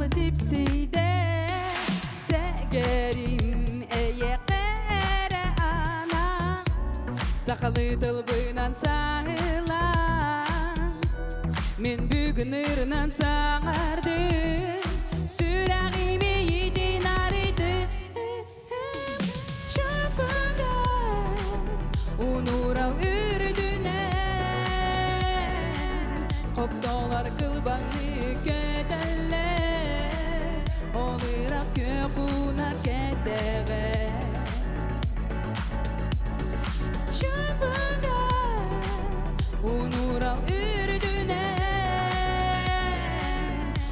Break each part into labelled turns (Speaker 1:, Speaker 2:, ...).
Speaker 1: Salı sipside Segerim eyekere ana Sakalı dılbınan sağılan Men bugün ırınan sağardım Sürağimi yedin arıydı Çapıdan unural ürdüne Koptolar kılbanı kedeller Olirak köpunar kedere Çapıdan unural ürdüne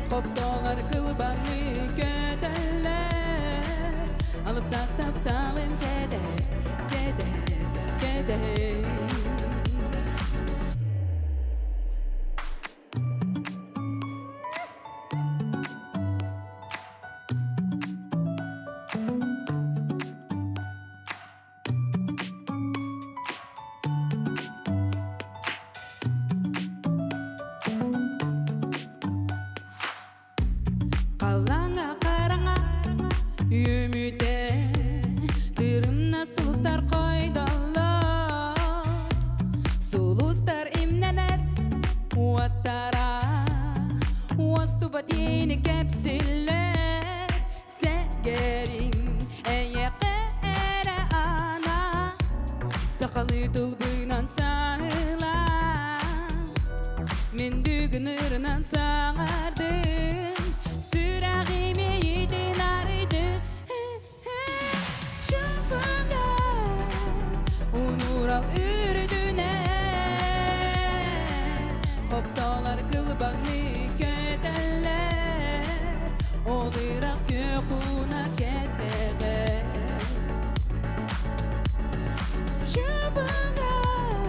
Speaker 1: Koptolar kılbanı kedeller Alıp tap tap talim keder Kalanga karanga Yümüde Tırımna sulustar koydallar Sulustar imnener Uattara Uastu batini kepsiller Segerin eyekere ana Sakalı dılbınan sağılan Men düğün ırınan sağardım Sürağimi yedin arıydı Çapıdan unural ürdüne Koptolar kılbanı kedeller Olirak köpunar kedere Çapıdan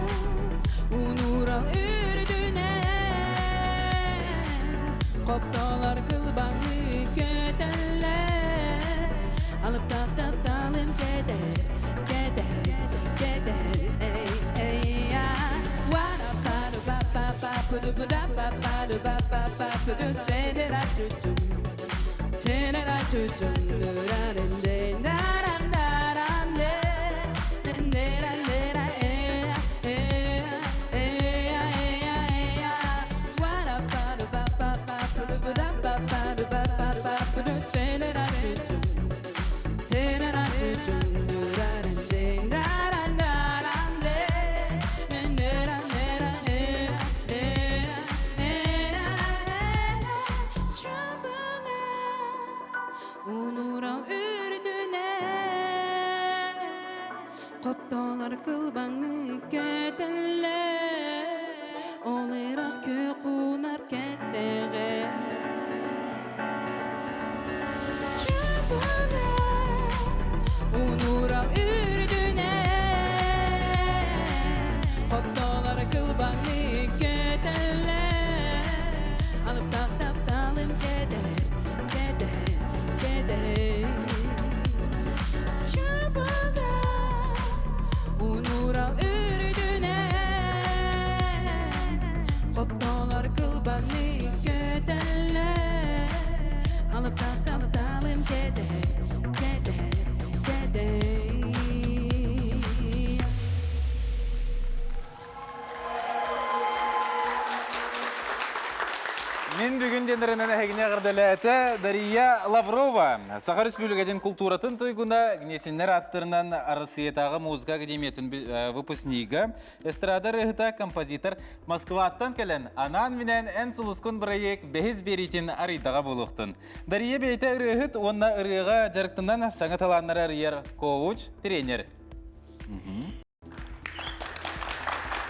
Speaker 1: unural ürdüne Koptolar kılbanı kedeller Alıp tap tap talim keder ey ya Wada padu ba ba ba pudu buda ba padu ba ba ba pudu Tenera tutum Nurarende naran narande Nera nera Wada padu ba ba ba pudu buda ba padu ba ba ba pudu Tenera tutum Nurarende naran narande Nera nera Çabana unural ürdüne Koptolar kılbanı kedeller Olirak kökunar kedere Çabana unural ürdüne Koptolar kılbanı kedeller Alıp tap tap talim keder Çabana unural ürdüne Koptolar kılbanı kedeller Alıp tap tap talim keder
Speaker 2: Мен бүгін дендерінен әгіне ғырдаләті Дария Лаврова. Саха Республикаден культуратын тойгуна гнесінлер аттырынан Арысиетағы музыка академиятын выпускнигі. Эстрада рыхыта композитор Москваттан кәлін анан менен ән сұлыскун проект бәхіз беретін арыйдаға болуқтын. Дария бейті рыхыт, онна ырыға жарықтынан саңаталаннар арыер коуч, тренер.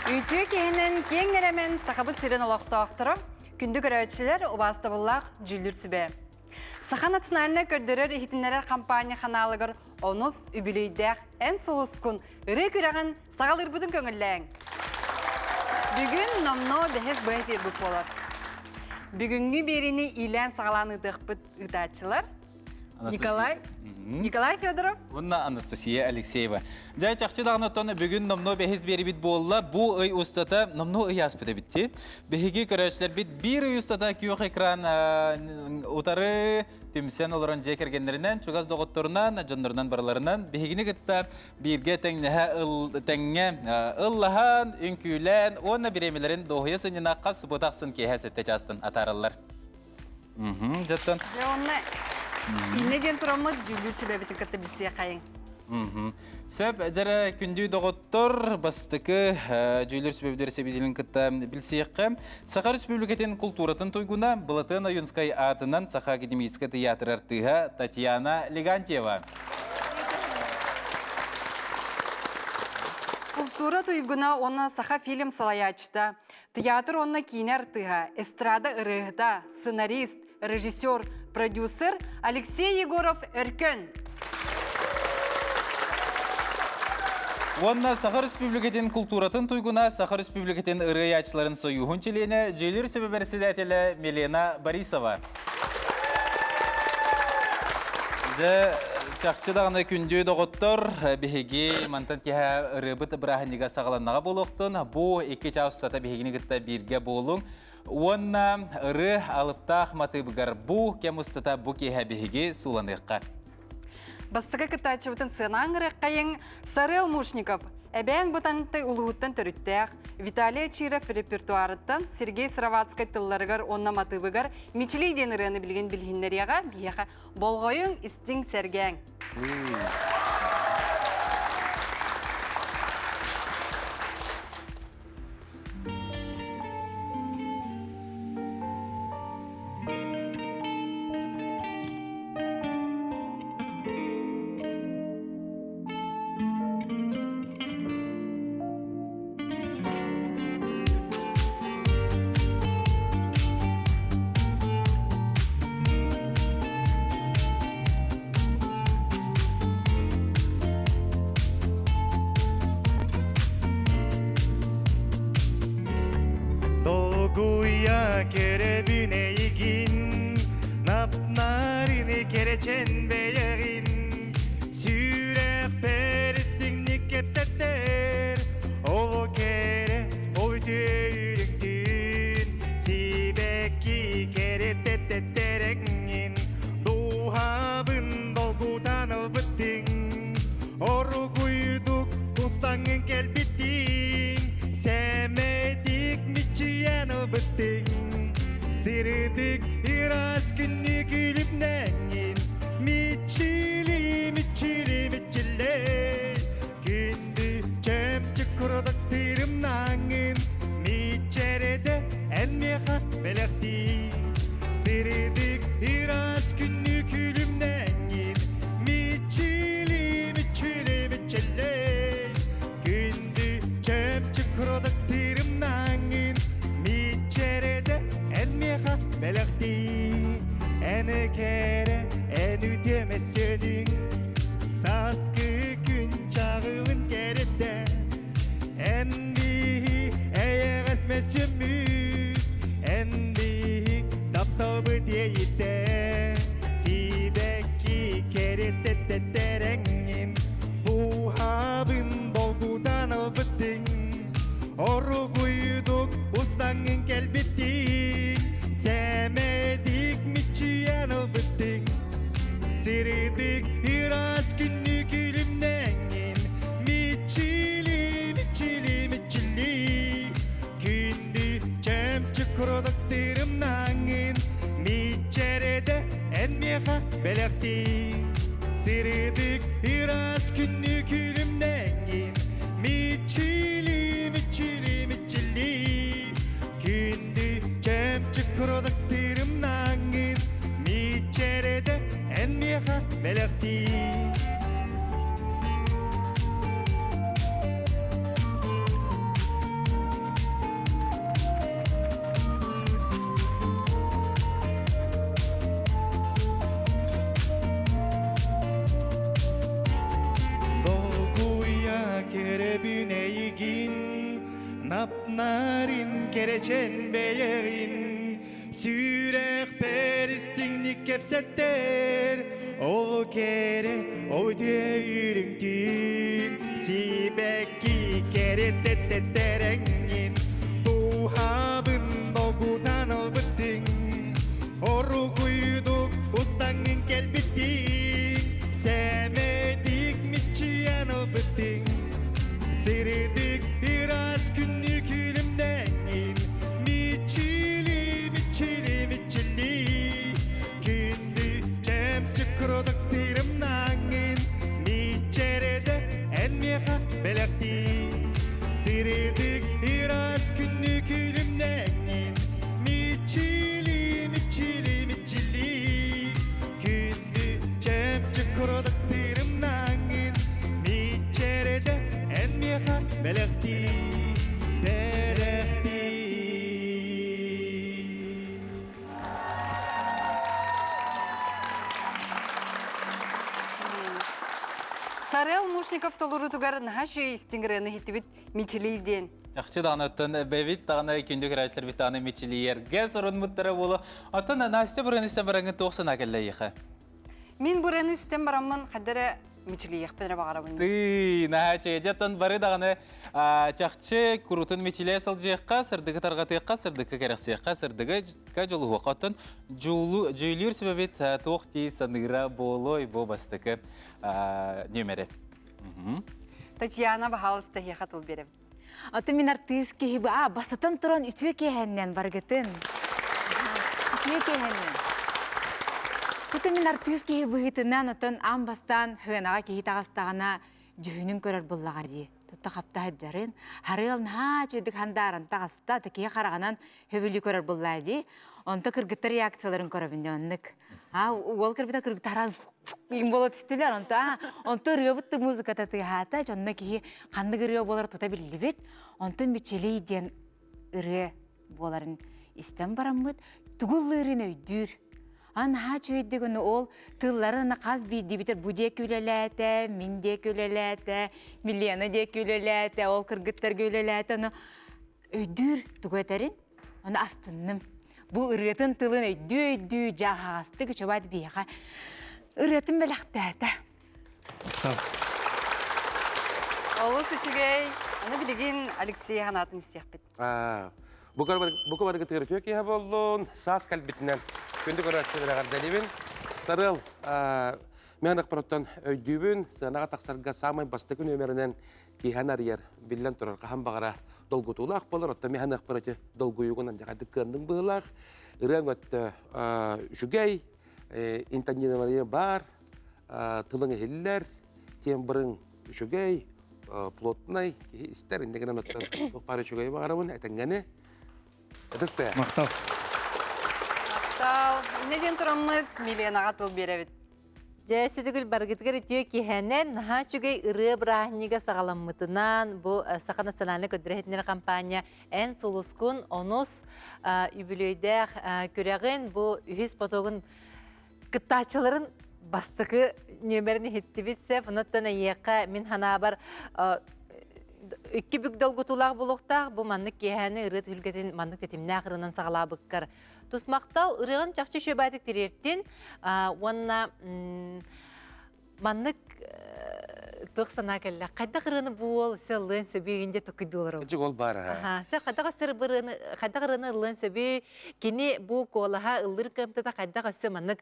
Speaker 3: Үйті кейінен кеңнеремен сақабы сирен олақты ақтырып, күнді көрәтшілер обасты болақ жүлдір сүбе. Сахан атынарына көрдірер ихтінлерер компания қаналығыр оныз үбілейдәқ ән соғыз күн үрі көрәғін сағал үрбүдің көңілләң. Бүгін номно бәхес бәйт ербіп болар. Бүгінгі беріні илән сағаланы дұқпыт ұдатшылар. Николай Федоров.
Speaker 2: Онна Анастасия Алексеева. Жай чақчы дағыноттан бүгін номно бәхіз бері бит болла, бұ үй ұстата номно үй аспыда бітті. Бәхіге көрәшілер бит бір үй ұстата күйоқ екран ұтары Тимсен оларын жекергендерінен, чугаз доғыттарынан, жондарынан бараларынан, бігіні күтті бірге тәңге ұллахан, үнкүйлен, оны біремелерін доғыя сынына қас бұтақсын кейхәл сәтті жастын атарылар. Жаттан.
Speaker 3: Онны иннеден тұрамыз жүлір себебетін күтті бізсе қайын.
Speaker 2: Сөп, жара күнді доғыттыр, бастықы жөйлер сөбебдері себеделін күтті білсейіққа. Саха Республикатын культуратын тойгуна Былатын Аюнскай атынан Саха Академийская театр артыға Татьяна Легантьева.
Speaker 3: Культура тойгуна оны Саха фильм салаячта. Театр оны кейіне артыға, эстрада ырығыда, сценарист, режиссер, продюсер Алексей Егоров Эркен.
Speaker 2: Онна Саха Республикатын культуратын тойгуна Саха Республикатын ырыячыларын союхун челені жөйлер сөбеберседәтелі Мелена Борисова. Чақчыдағына күнді доғыттыр, бігеге мантан кеға ырыбыт бірахынеға сағаланнаға болуқтын. Бұ екі чаусата бігегіні күтті бірге болуң. Онна ыры алыпта ақматы бұғар бұ кемустата бұ кеға бігеге суланыққа.
Speaker 3: Бастығы кітачыбытын сынан қайын Сарыл Мушников, әбән бұтанты ұлғыттан түріттәқ, Виталий Чиров репертуарыттан Сергей Сыраватскай тылларығар онна матыбығар Мичилей деніріні білген білгендеріға бияға болғойын істің сәргәң.
Speaker 4: Doğuya kerebüne igin, napnarini kereçen beyeğin, sürek peristinlik kepsetler, o kere oy tüyürüktün, sibeki keretetteterengin, doğabın dolgudan albıttın, oru kuyduk kustangın kelbittin, semedik miçiyanı bıttın, sirdik iras günlük gülümnengin, miçili miçili miçile, gündü çemçik kuradık tirimnangin, miçerede elmiyaka belekti, sirdik iras günlük gülümnengin, miçili miçili miçile, gündü çemçik kuradık tirimnangin, miçerede elmiyaka belekti, ene kere en ütemezsödün, saskı gün çağırın geride, en bihi eğer esmezsömü, en bihi taptabı diyeyde, sibeki keretetteterengin, bu habın dolgudan albıttın, oru kuyduk ustangın kelbittin, semedik miçiyan albıttın, sirdik iras günlük gülümnengin, miçili miçili miçili, gündü çemçik kuradık tirimnangin, miçerede enmiyaka belekti, sirdik iras günlük gülümnengin, miçili miçili miçili, gündü çemçik kuradık tirimnangin, miçerede enmiyaka belekti. Doğuya kerebüne igin, napnarin kereçen beyeğin, sürek peristinlik kepsetler, ол кере өйдейіріңден Сибәкки кереттеттеріңнен Тухабын долгудан албыттың Ору күйдік ұстаңын кәлбіттің Сәмедік митчиян албыттың Сиридік biraz күнні күлімдәңін Митчили Күнді жәмчі құрдық тирімнаңын Митчереде әнмеға бәләқті Сиридік biraz күнні күлімдәңін Митчили Күнді жәмчі құрдық тирімнаңын Митчереде әнмеға бәләқті
Speaker 3: Сарел Мушников толурутугар нахаши стингрені хитибит мичилейден.
Speaker 2: Жақшы даны өттін бәвит дағаны күнді көрәшілер біт дағаны мечілиерге сұрын мұттыры болу. Атын Настя бұрыныстен бараңын тоқсын әкелі еқі.
Speaker 3: Мен бұрыныстен барамын қадыры мичилейек бәдірі бағарабын.
Speaker 2: Нәхәче ежеттін бары дағаны чақчы күрутын мечілей сыл жеққа, сырдығы тарғатыққа, сырдығы кәріқсеққа, сырдығы жолы оқатын жүйілер сөбет тоқти саныра болой бобастықы нөмері.
Speaker 3: Татьяна Бахалысты еқат ол берем.
Speaker 5: Аты мен артист кейбі, бастатан тұран үтіе кейхәннен барғытын. Үтіе кейхәннен. Күті мен артист кейбі ғытынан ұтын ан бастан ғынаға кейт ағастағына жүхінің көрір бұллаға дей. Тұтты қапта әджарын, харыл наға жүйдік хандарын тағаста түкеге қарағанан хөбілі көрір бұллаға дей. Онта кыргыттар реакцияларын көрөбүндө оннук. Ол кыргыттар кыргыттар им болот түстүлөр онта рыбытты музыка татыгата жонна ки канды кырыө болор тута билбит. Онта мичели ден ыры боларын истен бараммыт. Тугул ырын өйдүр. Ха чөйдөгөнө ол тылларын каз бийди битер буде күлөлөтө, минде күлөлөтө, миллионы де күлөлөтө, ол кыргыттар күлөлөтө. Аны өйдүр тугөтерин. Аны астынным. Бу ырытын тылын өйдү жағасты күчөбайды бейға. Ырытын бәліқтәді.
Speaker 3: Олы сүчігей, аны білеген Алексей Ханатын істеқ бет.
Speaker 6: Бұқы барығы тығыры төке болуын, сас кәлбітінен күнді көрәтшілері ғардалебін. Сарыл мен ақпараттан өйдүбін, сағанаға тақсарға самай басты күн өмірінен кейхан арияр білен тұрар қахан бағара долгутулақ болар, отта мен ақпараты долгуюғынан жағады көрдің бұғылақ. Үрен өтті үшігей, интанинамария бар, тылың әхелілер, тем бұрын үшігей, плотнай, істер, индегенен өттен бұқпары үшігей бағарамын, әтінгені. Әдісті?
Speaker 4: Мақтау.
Speaker 3: Мақтау. Неден тұрамыз миллионаға тыл беребет.
Speaker 7: Жәсідігіл баргытығыр өтеу кейхәнен наға чүгей ұры бірахниға сағаламмытынан бұл Сақа национальный көдірәхетінер компания ән сұлыскун онус үбілейдәқ көрәғін бұл үйіз потоғын күттачыларын бастықы нөмеріні хетті бітсе, бұныттан әйеққа мен хана бар үкі бүк долгутулақ болуқтақ, бұл маннық кейхәні ұры түлгетін маннық тетіміне ақырынан сағалабыққар. Тусмақтал ырығын жақшы шөбәдік терертен, онына маннық тұқсана кәлі. Қайдақ ырығыны бұл сәлін сөбейінде тұқиды олар.
Speaker 6: Әжік ол бар.
Speaker 7: Сәл қайдақ ырығыны ылын сөбей, кені бұл қолаға ұлыр көмтіда қайдақ өсі маннық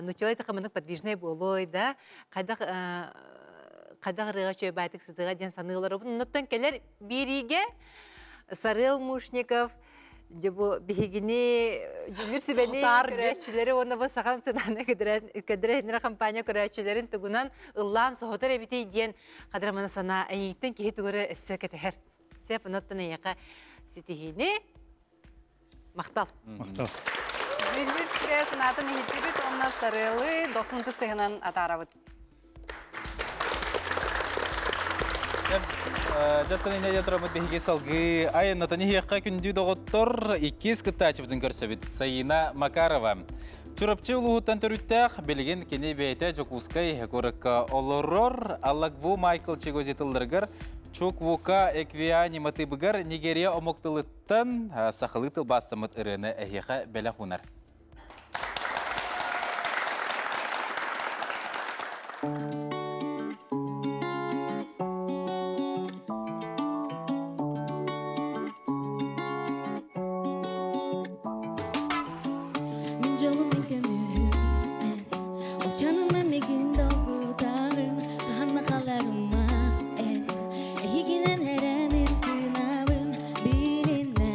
Speaker 7: нұчылай тұқы маннық подвижнай болой да. Қайдақ ырыға шөбәдік сыдыға ден санығылар. Бұнықтан кәлер береге Сарел Мушников, Жабу бігіне жүгір сүбәне көрәтшілері, оны бұл саған сынаны көдірәтінер компания көрәтшілерін тұғынан ұллан соғытыр әбіте дейін қадыраманы сана әйіңттен кейі тұғыры өссі кәтігер. Сәп ұнаттың әйіға сетігіне мақтал.
Speaker 4: Мақтау.
Speaker 3: Жүлдір сүбә сынатын ехеттебет, онына сарылы досынты сығынан атарабыд.
Speaker 2: Жаттан ине тұрамыд бейге салғы айын атаны хеққа күнді доғыттыр 2 күттачы бұзын көрсөбет. Сайына Макарова. Чурапчы ұлығыттан түріттәқ білген кене бәйті жокускай көрікка олырыр. Аллакву Майкл Чегозетілдіргір Чуквука эквианиматы бұғыр Нигерия омоқтылыттан сақылытыл бастамыд үріні әхеқа бәлі құнар.
Speaker 8: Min jolumun gömüğüm en O canıma megin dolgudanım Kahanna kalarıma en Ehiginen herenin kınavın Bilinne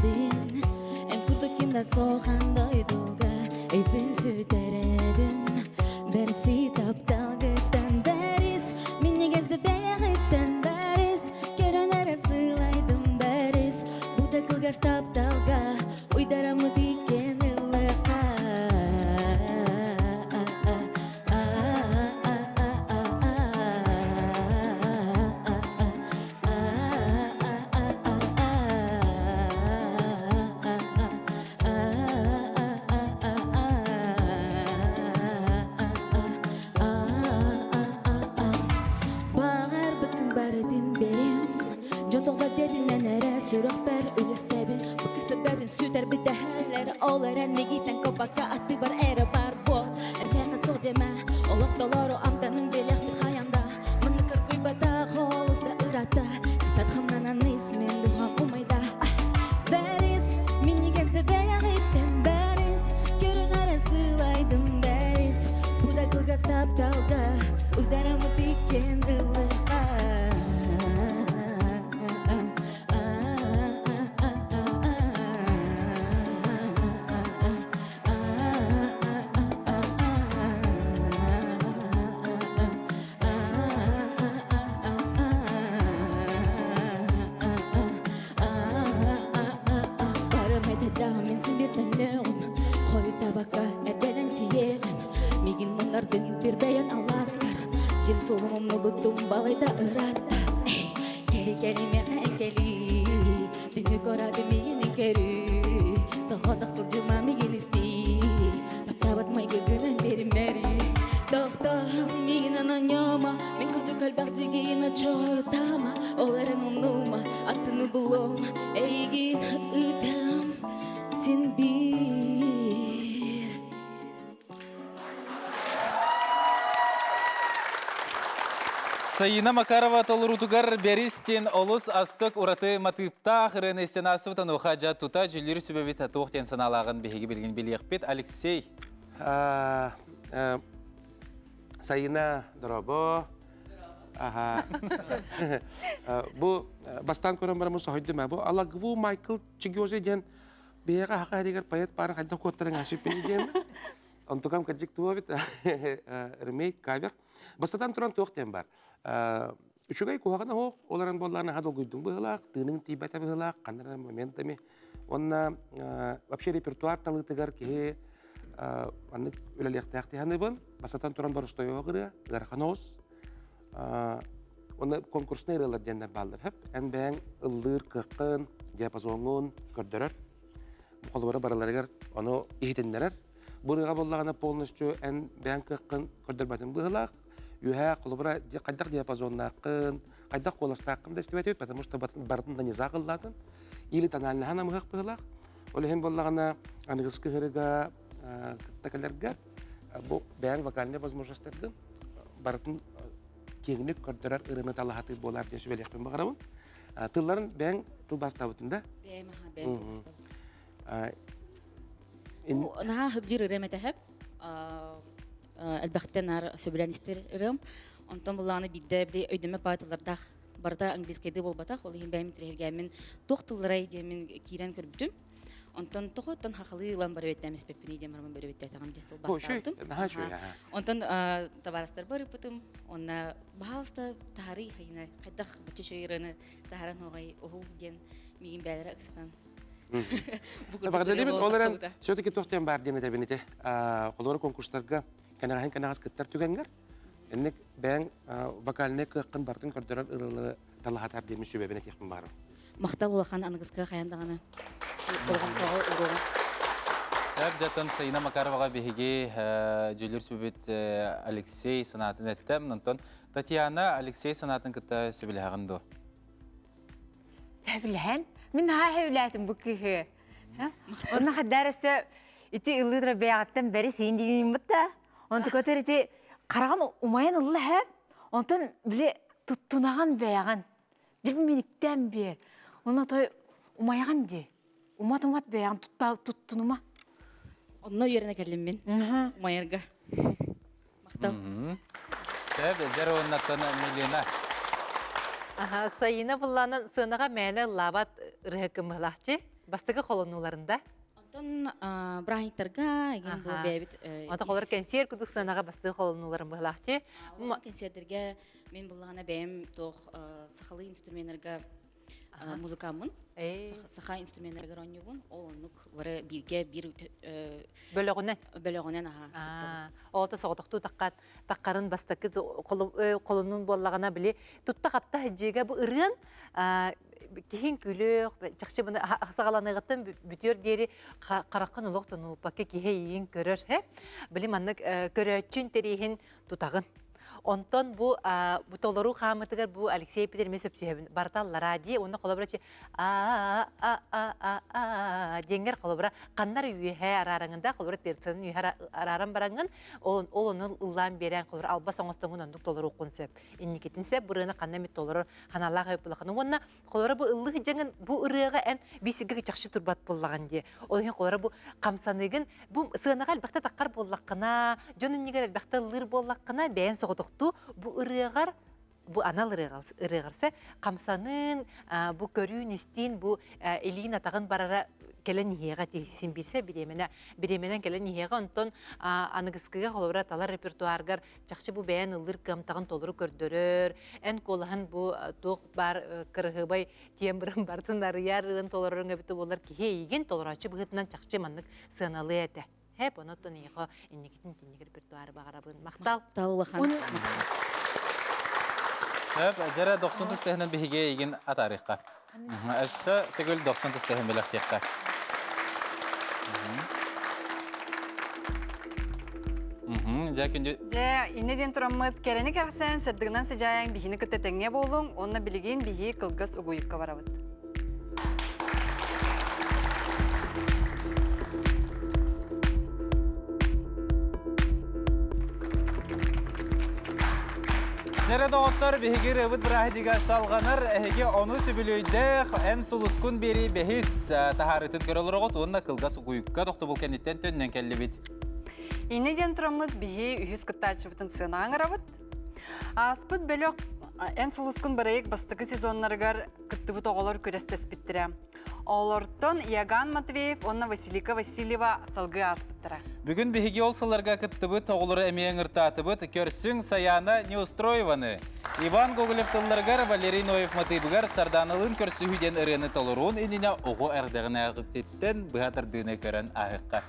Speaker 8: bin En kurdukinda soğan doyduga Öpün süteredim Berisi taptal gıttan beris Minni gezdi beğitten beris Görenere sığlaydım beris Bu da kılgaz taptalga Uydaramı diken Bağır bakın baredin berim Jontoğda dedin nenere sürük ber ülestebin Bu kızda bedin süter bir deherler Olaren mi giten kopaka attı bar ere bar bol Erkeğe so deme Olak dolaro amdanın belek bir hayanda Mını kırgıy bata Holos da ırata Tatxımlanan ismin duham umayda Beris Mini gezde beyan itten beris Görünere sığlaydım beris Bu da kılgaz taptalga Uydaramı diken ılığa Min bir dönüm Koyu tabaka edelen tiyerim Migin munardın bir beyan alaskaran Jim solumumnu butum balayda ırata Keli keli mehen keli Dünü koradı miginin keri Soğudak sılcıma migin isti Taptabat may gagınan berim meri Doktor migin ananyama Min kurdu kalbak tigina çoğutama Oların umnuma Attını bulum Eygin ıtam Sin bir
Speaker 2: Sayına Makarova Толруtugar Беристин Олус Астык Ураты Матыпта Хырын Эстенасывтан Ухаджа Тута Жүлдері Сүбевит Тоқтен саналағын беге білген білеқпет. Алексей.
Speaker 6: Sayına Дробо. Bu bastan koran baramız sohuydu bu Alagvu Michael Chigioze diyen bir haka hedigar payet para kadar kotaran asip diyen. Antukam kajik tuwa bit remake kaver. Basatan turan toqten bar. Üçügay kuhagana ho olaran bollarına hadal guydum bıhlaq, tının tibata bıhlaq, kanara momentami. Onna вообще репертуар талытыгар ки анны өлелектәкти ханыбын. Басатан туран бар стоёгыры, гарханос. Оны конкурсны иралар дендер балдар хеп. Эн бәң ылдыр кыкын, диапазонун көрдөрөр. Бу колбара бараларыгар аны ихтендерер. Бурыга боллагана полностью эн бәң кыкын көрдөрбәтен быhlaq. Юха колбара кайдак диапазоннакын, кайдак коластакын да истебет, потому что бардын да не загыллатын. Или тональный хана мыхак быhlaq. Олехен боллагана ангыскы хырыга кыттакаларга бу бәң вокальный возможностьтен бардын кеңнек көрдөрөр ырыны талахаты болар деп сөйлөшпөм багарабын. Тылларын бәң тыл бастабытында.
Speaker 8: Бу наха хыбдир ыремете Әлбәхтәнар сөбеләнистер ырым. Онтан буланы биддә бли өйдәмә патыларда барда английскәдә булбата, ул һин бәйм тирәлгәмен тохтыллары идемен кирән көрбүтүм. Онтан тохоттан хакылы илан бар беттәмис пеппини дә марман бер беттә тагам дә бастым. Онтан табарастар бар бутым, онна баалста тарих хәйнә кайдах бачы шөйрәне таран хогай ул ген мигин бәләр аксатан.
Speaker 6: Багадалибин оларан все-таки тохтен бар демете бенете. Колор конкурсларга канагаһын канагас кыттар түгәнгәр. Эннек бәң вокальны кыккын бартын көрдөрөр ырылы талахатар демис сөбәбенә техим бар.
Speaker 8: Мактал улахан аныгыска хаяндаганы.
Speaker 2: Сәбдәтен Sayına Makarova'ga беге Жүлдер Сүбет Алексей санатын әттем. Нонтон Татьяна Алексей санатын кытта сөбеләгәндо.
Speaker 5: Тәбиләһән, мин хәвләтем бу киһе. Онна хәдәрәсе ити ыллыдыр бәяттан бәри син дигән бутта. Онты көтәрите Қараған умайын ұлы әп, онтан біле тұттынаған бәяған. Жел меніктен бер. Оны той умаяған де. Умат-умат бәяған тұттынума.
Speaker 8: Онно үйеріне кәлем мен. Майырға. Мақтау.
Speaker 2: Сәб, жәрі оннаттан Милена.
Speaker 7: Сайына бұлланын сынаға мәні лабат рыхыкым бұлақчы. Бастығы қолынуларында.
Speaker 8: Онтон брахиктарға еген бұл бәбіт.
Speaker 7: Онта қолар кәнсер күдік сынаға бастығы қолынуларын бұлақчы.
Speaker 8: Олар кәнсердерге мен бұллағына бәйім тоқ сақалы инструменттерға музыкамын. Саха инструменттерге ронюбын. Ол онық бары бірге бір бөліғінен.
Speaker 7: Олта соғытықту таққарын бастықы қолының болағына біле. Тұтта қапта әджеге бұл ұрын кейін күлік, жақшы бұны ақсағаланығыттың бүтер дері қарақын ұлықтың ұлпаққа кейе ең көрір. Білім анық көрәтчін терейін тұтағын. Онтон бу толору хамытыгар бу Алексей Петерме сөпсебин барталлара ди оны колобрачы деңгер колобра каннар үйе арараңында колобра терценин үйе араран бараңын ол оны улан берен колобра алба соңостоңун ондук толору консеп инникетинсе бурына канна мит толору ханалла кайпылакны онна колобра бу ыллык жеңин бу ырыга эн бисиге жакшы турбат боллаган ди ол колобра бу камсаныгын бу сыгынага албакта таккар боллаккына жонун нигер албакта лыр боллаккына бәен соготукту бу ырыгар бу анал ырыгарса камсанын бу көрүүн истин бу элин атагын барара келен ниега тесин билсе биременен келен ниега онтон аныгыскыга холобра талар репертуаргар жакшы бу бәен ылыр камтагын толуру көрдөрөр эн колахан бу ток бар кыргыбай тембрын бартын арыярын толорун өбүтү болар кийген толорачы быгытынан жакшы маннык сыналы эте hep onu tanıyor. İnniktin tinnik repertuarı bağırabın. Maqtal.
Speaker 8: Таллахан.
Speaker 2: Сәб, жәрі 90 стехінен біхіге еген атарыққа. Әсі түгіл 90 стехін біліқтеққа.
Speaker 3: Инеден тұрамыд кәрені кәрсен сырдығынан сыжайын бихіні күттетіңе болуң, онына білген бихи қылғыз ұғуйыққа барабыд.
Speaker 2: Нерede oğutlar behigir ıvıt bırahidiga salğanır, ehege onu sübülüydek en suluskun beri behis taharetin körülür oğut, onunla kılgas uyukka doktu bul kenditten tönnen kelli bit.
Speaker 3: Инеден тұрамыд бихи үйіз күттачы бұтын сынағын арабыд. Аспыд бөлік en suluskun barayık bastığı sezonlargar kıttıbı toğalar körestес bittire. Олортон Яган Матвеев, онна Василика Васильева салгы аспыттыра.
Speaker 2: Бүгін бігіге олсаларға кыттыбы тоғылыры әмейін ұртатыбыт көрсің саяна неустроеваны. Иван Гоголев-тылларгар Валерий Ноев-Матыбыгар сарданылын көрсігіден ұрыны толыруын еніне оғы әрдіғін ағыттеттен бұғатырдыны көрін ағыққа.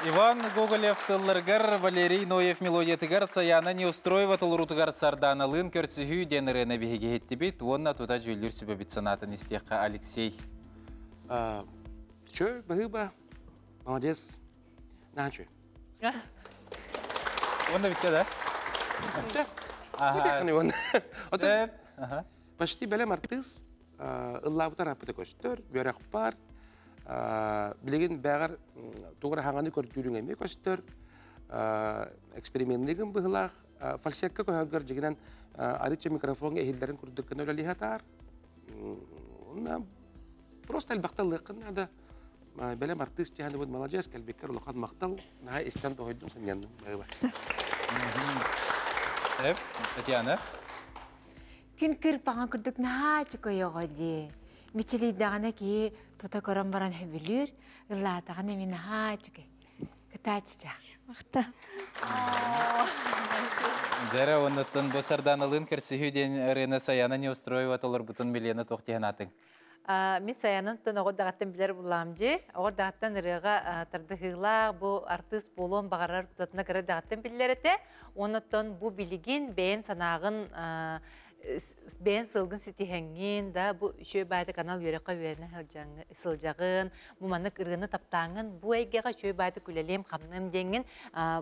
Speaker 2: Иван Гоголев тыллыргар, Валерий Ноев мелодиятыгар, Саяна Неустроева тылрутыгар сарданылын көрсіхүй денірені бігеге еттібет, онна тута жүйілдер сүбәбіт санатын істеққа Алексей.
Speaker 6: Чё, бахыба? Молодец. На, чё?
Speaker 2: Онна бітті, да?
Speaker 6: Да. Өтеқаны он.
Speaker 2: Сөп.
Speaker 6: Почти бәлем артыз. Ыллабытар апыты көстір, бөрек бар. Білеген бәғір туғыр хаңаны көрдүрің әме көстір. Экспериментлігін бұғылақ. Фальсекка көйгөр жегінен арыча микрофонға эхилдерін күрдіккен өлі хатар. Просто әлбақталықын ада бәлем артыз тияны бұд молодец, кәлбеккер ұлақан мақтал. Наға істен тоғайдың сәнендің бәғі бар.
Speaker 2: Сөп, Татьяна.
Speaker 5: Күн кірпаған күрдік наға чықойоға де. Мечелейдағана ки тута көрін баран хөбілір, ұллатағана мен наға чықой. Кыта чичақ.
Speaker 8: Мақта.
Speaker 2: Зәрі оннаттын бұл сарданылын көрсіхүй денірені Саяна Неустроева толыр бұтын милені тоқтиғанатын.
Speaker 7: Мен Саянын тын оғырдағаттан білер бұлам же. Оғырдағаттан ұрыға тардығылар, бұл артыс болуын бағарар тұтатына кірі дағаттан білер еті. Оннаттан бұл білігін бәйін санағын бәйін сылғын сетихәңін, бұл шөй байды канал өріққа өріні сылжағын, бұл манық ұрғыны таптаңын, бұл әйгеға шөй байды күлелем қамным деңін,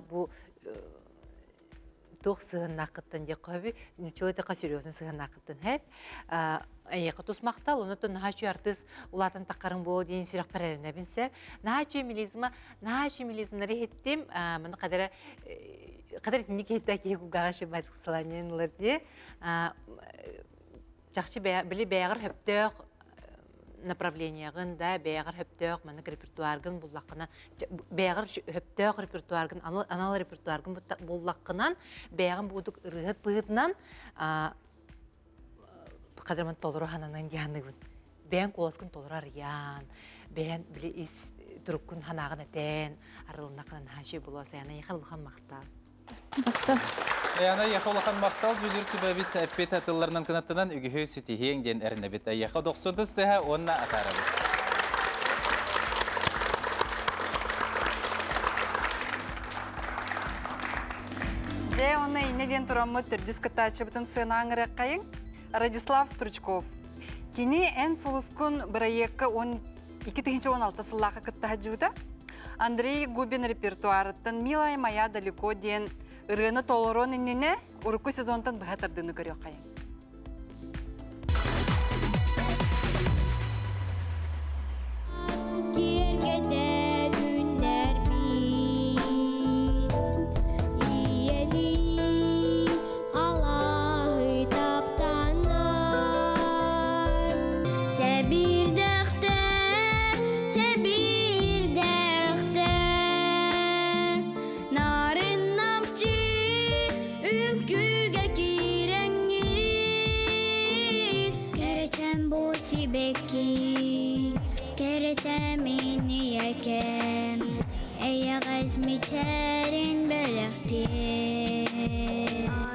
Speaker 7: бұл тоқ сығын нақыттын де қөбі, нүчілетіқа серьезін сығын нақыттын әп. Аяқы тұсмақтал, оны тұн наға шөй артыз ұлатын таққарын болу дейін сирақ парәріне бінсе. Наға шөй милизмнары еттім, мұны қадар етіндік етті әкей күлғаға шөй байтық саланен ұлар де. Жақшы білі бәйғыр хөптөқ направленияғын да, бәйғыр хөптөқ мұнық репертуарғын бұллаққынан, бәйғыр хөптөқ репертуарғын, анал репертуарғын бұллаққынан, бәйғын бұдық ұрығыт бұғытынан қадырман толыру хананын яныгын. Бәйін қоласкын толырар ян, бәйін білі ис тұрыққын ханағын әтен, арылынақынан хаши болуа Саяна еқалыған мақтал.
Speaker 2: Саяна еқалыған мақтал жүлдер сүбәбіт әппет әтілларынан кынаттынан үгіхі сүтихең ден әріне біт. Еқа 90 стыға онна атары біт.
Speaker 3: Же оны инеден тұрамы түрдіс кітачы бұтын сығынаңыры қайың. Радислав Стручков. Кені ән солыскун бірайеккі 12-16 сыллақы кітті хаджуды. Андрей Губин репертуарыттын «Милая моя далеко» ден ұрғыны толырон иннене ұрықы сезонтан бұғатардыны көрі қайын.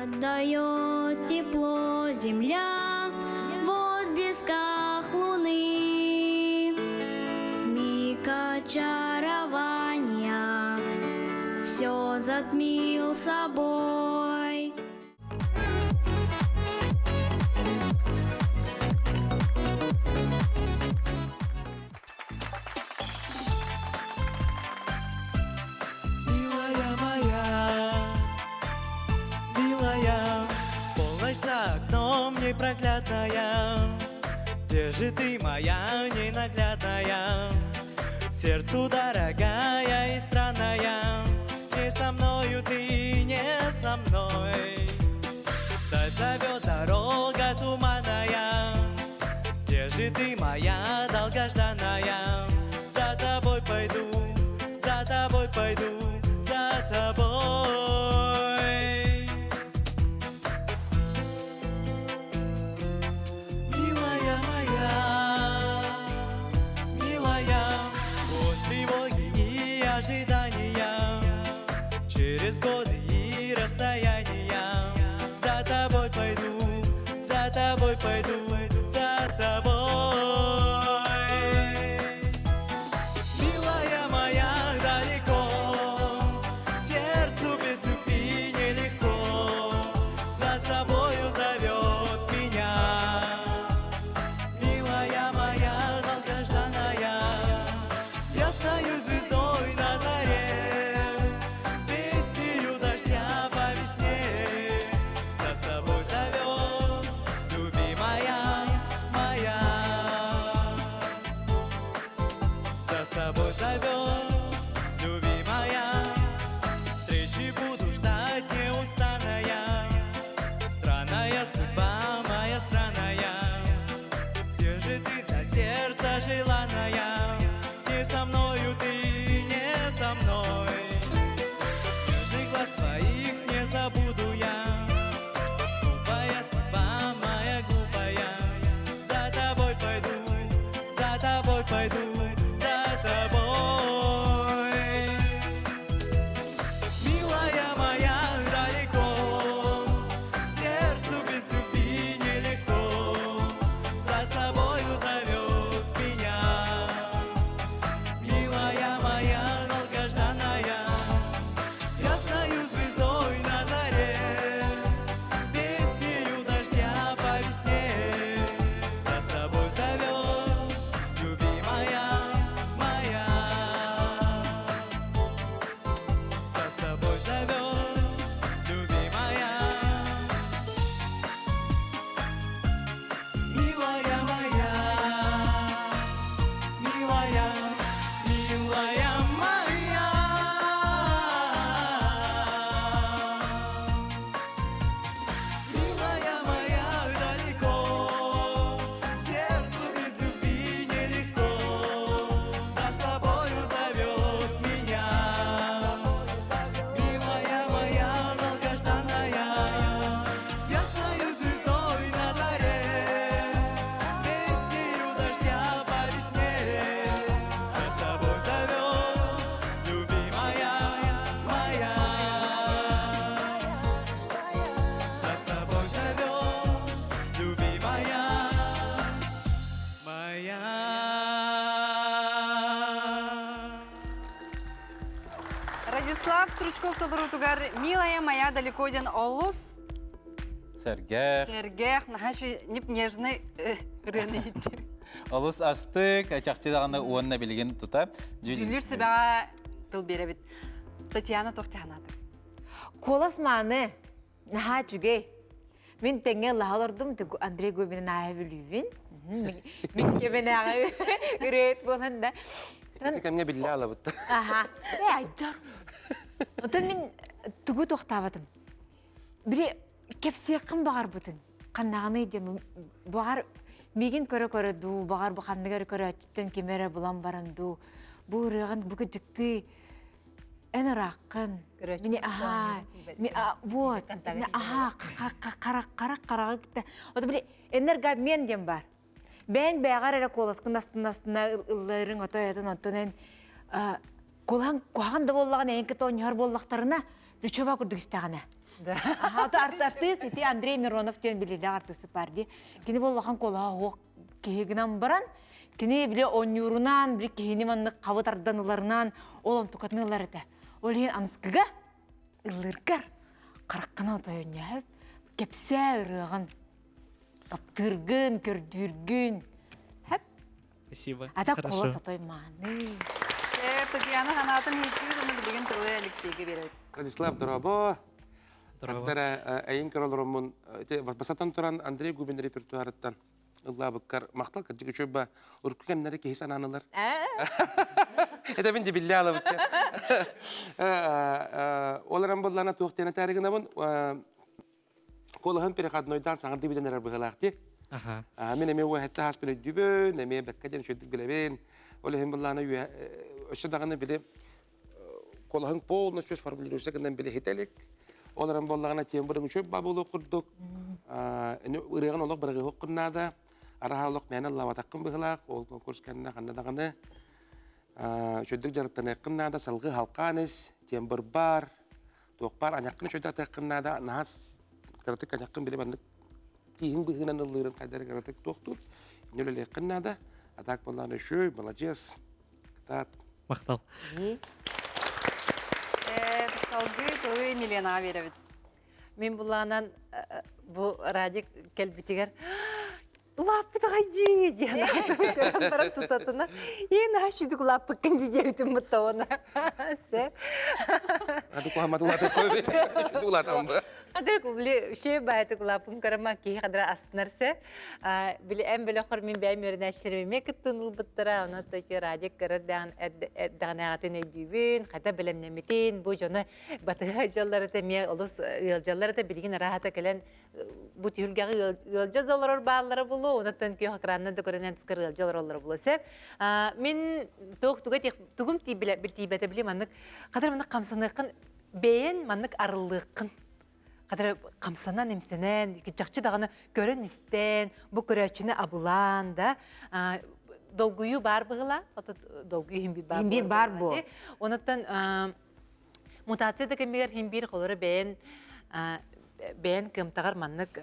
Speaker 9: Отдает тепло земля в отблесках луны. Миг очарования все затмил собой.
Speaker 4: За окном не проклятая, Где же ты, моя ненаглядная? Сердцу дорогая и странная. Не со мною ты, не со мной. Да зовет дорога туманная. Где же ты, моя долгожданная? За тобой пойду, за тобой пойду, за тобой. Милая моя, милая, сквозь тревоги и ожидания, через годы и расстояния, за тобой пойду, за тобой пойду, за тобой. Милая моя, далеко, сердцу без любви нелегко, за собою зовет меня. Милая моя, долгожданная, ясною звездой на заре, песнею дождя по весне, за собой зовет любимая моя. За собой зовет любимая. Встречи буду ждать неустанная. Странная судьба моя странная. Где же ты, до сердца желанная? Не со мною ты, не со мной. Нежных глаз твоих не забуду я. Глупая судьба моя глупая. За тобой пойду, за тобой пойду, за тобой. Милая моя, далеко, сердцу без любви нелегко, за собою зовет меня. Милая моя, долгожданная, ясною звездой на заре, песнею дождя по весне, за собой зовет любимая моя. За собой зовет любимая. Милая моя, милая, милая моя. Милая моя, далеко, сердцу без любви нелегко, за собою зовет меня. Милая моя, долгожданная, ясною звездой на заре, песнею дождя по весне, за собой зовет любимая моя. За собой зовет любимая моя.
Speaker 3: Радислав Стручков Тодорутугар, милая моя, далеко ден олус,
Speaker 2: Сәргәр.
Speaker 3: Сергех, нахашу нежный рыны.
Speaker 2: Олыс астык, чақчедағында уанна білген тұта.
Speaker 3: Жүлір себя тыл беребит. Татьяна Тохтянады.
Speaker 5: Колас маны, наха жүге. Мен тәңе лағалырдым, Андрей Губинін ағы білуін. Мен кемен ағы үрет болғанда.
Speaker 6: Кәмге білі ала бұтты.
Speaker 5: Аха, айдар. Отан мен түгі тоқтабадым. Біре кепсеқім бағар бұтын. Қаннағыны едем, бағар меген көрі ду, бағар бұқандығар көрі әттен кемері бұлан баранду. Бұл ұрығын бүгі жүкті әні раққын. Мені аха, вот, аха, қарақ кітті. Ота біле, энерга мен дем бар. Бән бәғар әрі қоласкын астына ұлларың отайатын онтонен қоғанда боллаған әйінкі тоңығар боллақтарына бүчөба күрдік істеғана. Артыс, еті Андрей Миронов тен білелі артысы барды. Кені боллаған қолаға оқ кегінен баран, кені біле онюрунан, біле кегені манны қабытардан ұларынан, олан тұқатын ұлар еті. Ол ең анскыға ұлырғар, қараққына отайын яғып, кепсе ұрығын. Аптыргын, көрдүргүн. Хэп.
Speaker 10: Спасибо.
Speaker 5: Ада колос отой маны.
Speaker 3: Татьяна Ханатын хечивиданы билеген тылы Алексейге берет.
Speaker 6: Владислав, здорово. Аттара әйін көролорумун, басатан туран Андрей Губин репертуарыттан Illa bıkkar maqtal kırcık çöba urku kemlere kehis ananılar. Ede ben de billi alıp. Olaran bollana tuğtena tarigina bun. Kolahın perikadnoydan sağa dibiden erer bıgalaktı. Men eme o hatta hasbine dübün, eme bekkaden çödük bileben. Olahın bollana öşe dağını bile kolahın polna söz formülü ösekinden bile hitelik. Olaran bollana tiyemburun çöba bolu kurduk. Üregen olak bırgı hokkurnada. Araha olak menen lavatakın bıgılak. Ol konkurs kendine kanna dağını. Çödük jarıttan ekkinnada salgı halkanes, tiyembur bar. Tuğbar anyakını çödük ekkinnada. Nahas karatık anyakın bile bandık. Tihin bıgınan ılırın kaydari karatık tuğtut. Nöyle ekkinnada. Atak bollana şöy, молодец. Kıtat.
Speaker 10: Мақтал.
Speaker 3: Салгы тылы Миленаға беребит.
Speaker 7: Мен буланан бу радик келбитигер лаппыты қайжи деген айтып баран тутатына ен ашидик лаппы кынди дебитим мыттауына се
Speaker 6: Hadi kuhamat ulat koy. Şöyle ulat amba.
Speaker 7: Адыр биле ше байтык лапым карама ки кадра астнарсе биле эм биле хор мен бәй мернәчләр ме кыттын улбыттыра аны таки радик карадан дагнагатын эдибин хата белемнемитин бу жона батыга жаллары та ме олус жаллары та билген рахата келен бу тюлгагы жаллар баалары булу онтан ки хакранны да көренен скыр жаллар булу се мен тугтуга тугум ти биле бите биле маннык кадыр мына камсаныкын бейен маннык арылыкын Кадыр камсанан эмсенен, жакчы даганы көрөн истен, бу көрөчүнө абулан да. Долгую бар быгыла, долгую химбир бар.
Speaker 5: Химбир бар бу.
Speaker 7: Онуттан мутация да кембер химбир колору бен кымтагар маннык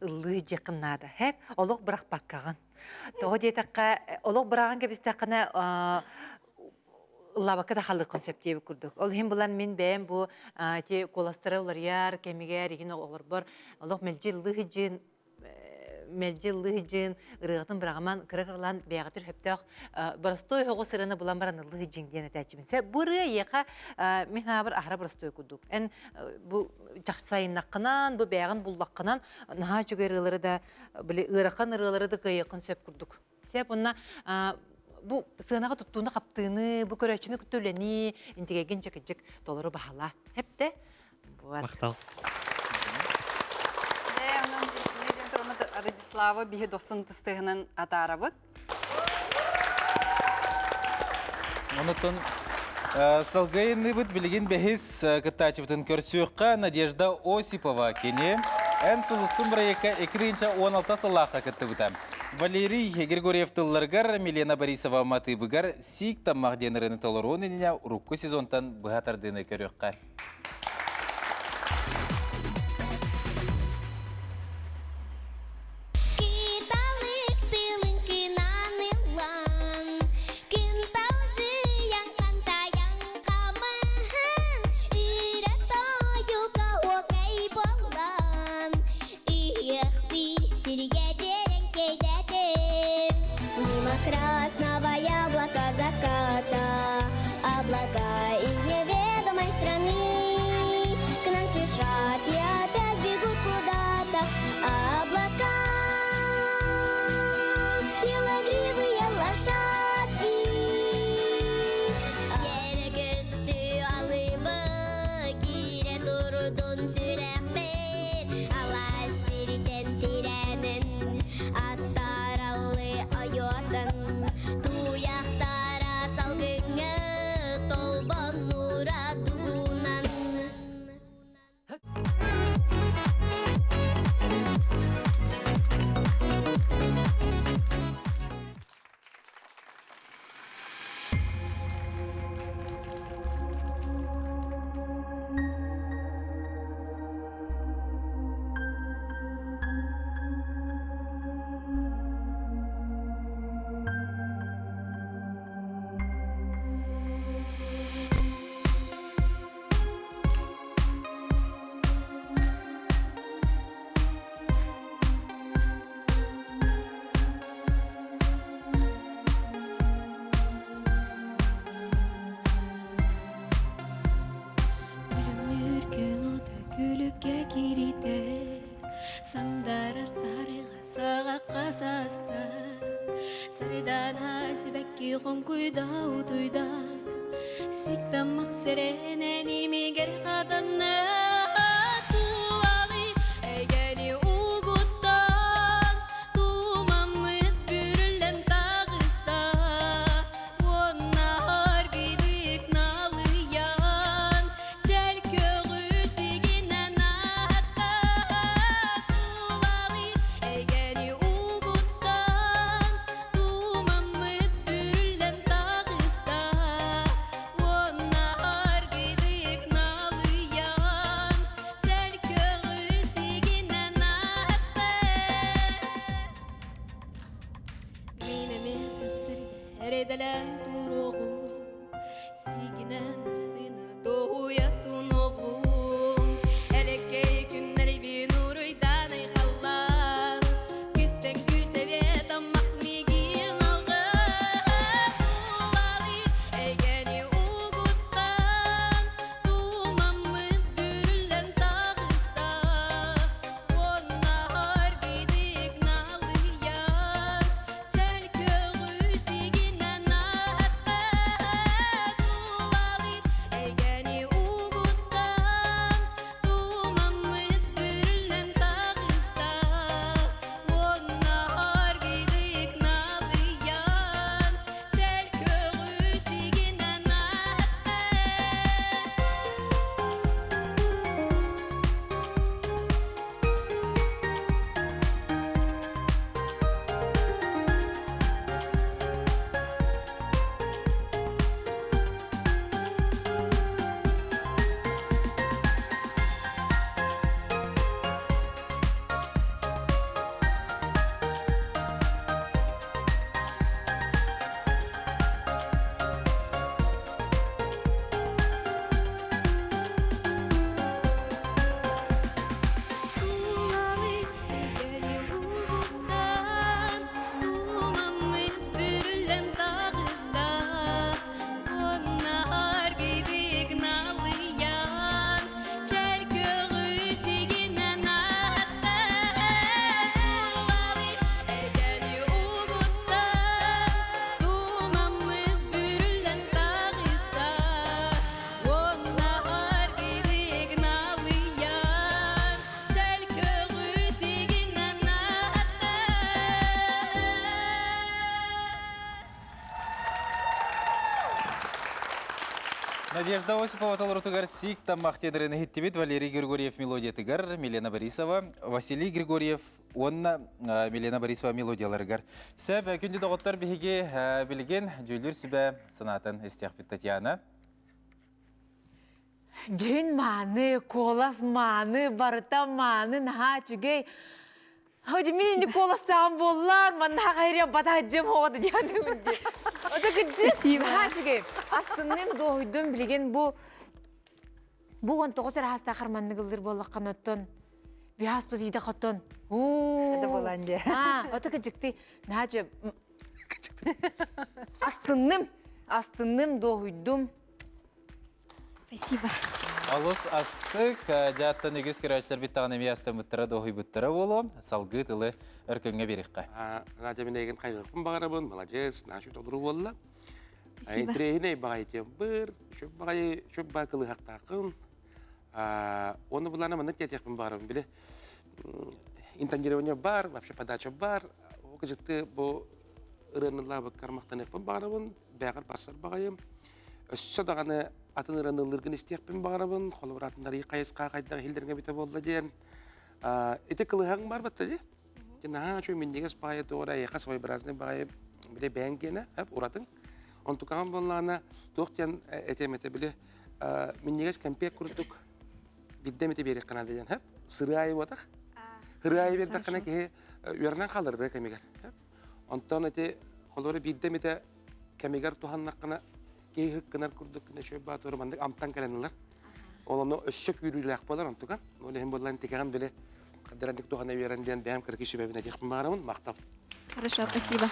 Speaker 7: ыллы жакыннада. Хеп олук бирак баккаган. Того детакка олук бираган кебистакына Лабакка да халык концептиеби курдук. Ол хим булан мен бэм бу те колестероллар яр, кемигер, егин олар бар. Олох мелжил лыгыжын, ырыгатын брагаман кырыгырлан бягатыр хептак простой хого сырына булан баран лыгыжын дине тачимсе. Буры яка мен абыр ахра простой курдук. Эн бу жаксайнаккынан, бу бягын буллаккынан наха чөгөрүлөрү да биле ыракан ырылары да кый концепт курдук. Сеп онна bu sığınağa tuttuğunu kaptığını, bu körəçini kütüleni, intigegen çekecek doları bahala. Hep de bu var.
Speaker 10: Мақтал.
Speaker 3: Onun neden тұрмады Радислава биһи досын тыстығынан атарабыт.
Speaker 2: Онутун салгайны бит билген бехис кытачыбытын көрсөкка Надежда Осипова кене. Эн сулускун проекта 2-16 сыллаққа кітті бұтам. Валерий Григорьев тылларгар, Милена Борисова маты бұгар, сик тамақ деніріні толыруынына рукку сезонтан бұғатардыны көріққа.
Speaker 9: Красного яблока заката, облака из неведомой страны к нам спешат и опять бегут куда-то облака. Белогривые лошадки, yerek üstü alıbı, kire durdun sürehber, Allah sirten tirenin atlar alı ayotan. Tuyaqtara salgıngı tolban nura dugunan. Ölümlür gün o da gülükке kirite Сандарар сарыға сағаққа састы Сарыдана сүбәкки қонкуйда утуйда Сиктамақ сиренен имегер қаданна Туалы әйгәни угуттан Тумамыт бүріллән тағыста Онна аргидик налыян Чәл көгі сигінен атта Туалы әйгәни угуттан Тумамыт бүріллән тағыста Онна аргидик налыян Чәл көгі сигінен атта Минеме сасырда әредәлән туруғу Сигінен астына доуя сунуғу Әлеккей күннәр бин урыйдан айқалан Күстен күсәве тамақ мигин алға Тулалы әйгәни угуттан Тумамыт бүріллән тағыста Онна аргидик налыян Чәл көгі сигінен атта Тулалы әйгәни угуттан Тумамыт бүріллән тағыста Онна аргидик налыян Чәл көгі сигінен атта Туалы әйгәни угуттан Тумамыт бүріллән тағыста Онна аргидик налыян Чәл көгі сигінен атта Туалы әйгәни угуттан Тумамыт бүріллән тағыста Онна аргидик налыян Чәл көгі сигінен атта
Speaker 2: Надежда Осипова Талрутугар Сик, Тамах Тедрена Хиттивит, Валерий Григорьев, Мелодия Тыгар, Милена Борисова, Василий Григорьев, Онна, Милена Борисова, Мелодия Ларгар. Сәб, күнді доғыттар бігеге білген, жөйлер сүбә санатын істияқпет Татьяна.
Speaker 5: Жөн маны, колас маны, барыта маны, наға чүгей. Ходжи мен инде коластаған болар, манна қайрия бата жем оғады дияды үнде. Ота күджі, наға чүгей. Астынным доғыдым білген бұ 19 хаста қарманны қылдыр болаққан оттон. Бияс бұд еді қоттон.
Speaker 7: Это болан же.
Speaker 5: Ота күджікті, наға жем. Астынным доғыдым.
Speaker 9: Спасибо.
Speaker 2: Алыс астык, жаттан өгіз көрәшілер біттаған әме астын бұттыра доғый бұттыра болу, салғы тылы өркөнге беріққа.
Speaker 6: Надя мен еген қайғықпын бағарабын, молодец, нашу тодыру болла.
Speaker 9: Спасибо.
Speaker 6: Трейіне бағайтем бір, шөп бағай кылы хақтақын. Оны бұлана мұны тетекпін бағарабын, біле. Интонирование бар, вообще подача бар. Ол жытты бұл ұрынылабы кармақтан екпін бағарабын, бәғір басар бағайым. Өссі дағаны атын ұрынылырғын істеқпін бағарабын, қолы бір атындары қайысқа қайдағы хелдеріңе біті болды ден. Эти кылыхаң бар бітті де? Наға чөй мендегес бағайы тоғыра, еқа свой біразны бағайы біле бәңгені, ұратын. Он тұқаған болғаны тоқтен әтеметі біле мендегес кәмпек күрттік биддеметі берек қана деген. Сыры айы бодақ. Сыры айы берді қана ке үйерінен қалыр бір кәмегер. Онтан әте қолыры биддеметі кәмегер тұханнақ қана кей хыққынар күрдік кіне шөй бат ұрмандық амтан кәленілер. Оланы өшіп үйрілі ақ болар онтыған. Олы хем болған текеған біле қадырандық тұхана үйерінден бәйім кіркі шөбәбіне текпін бағарамын, мақтап.
Speaker 9: Хорошо, спасибо.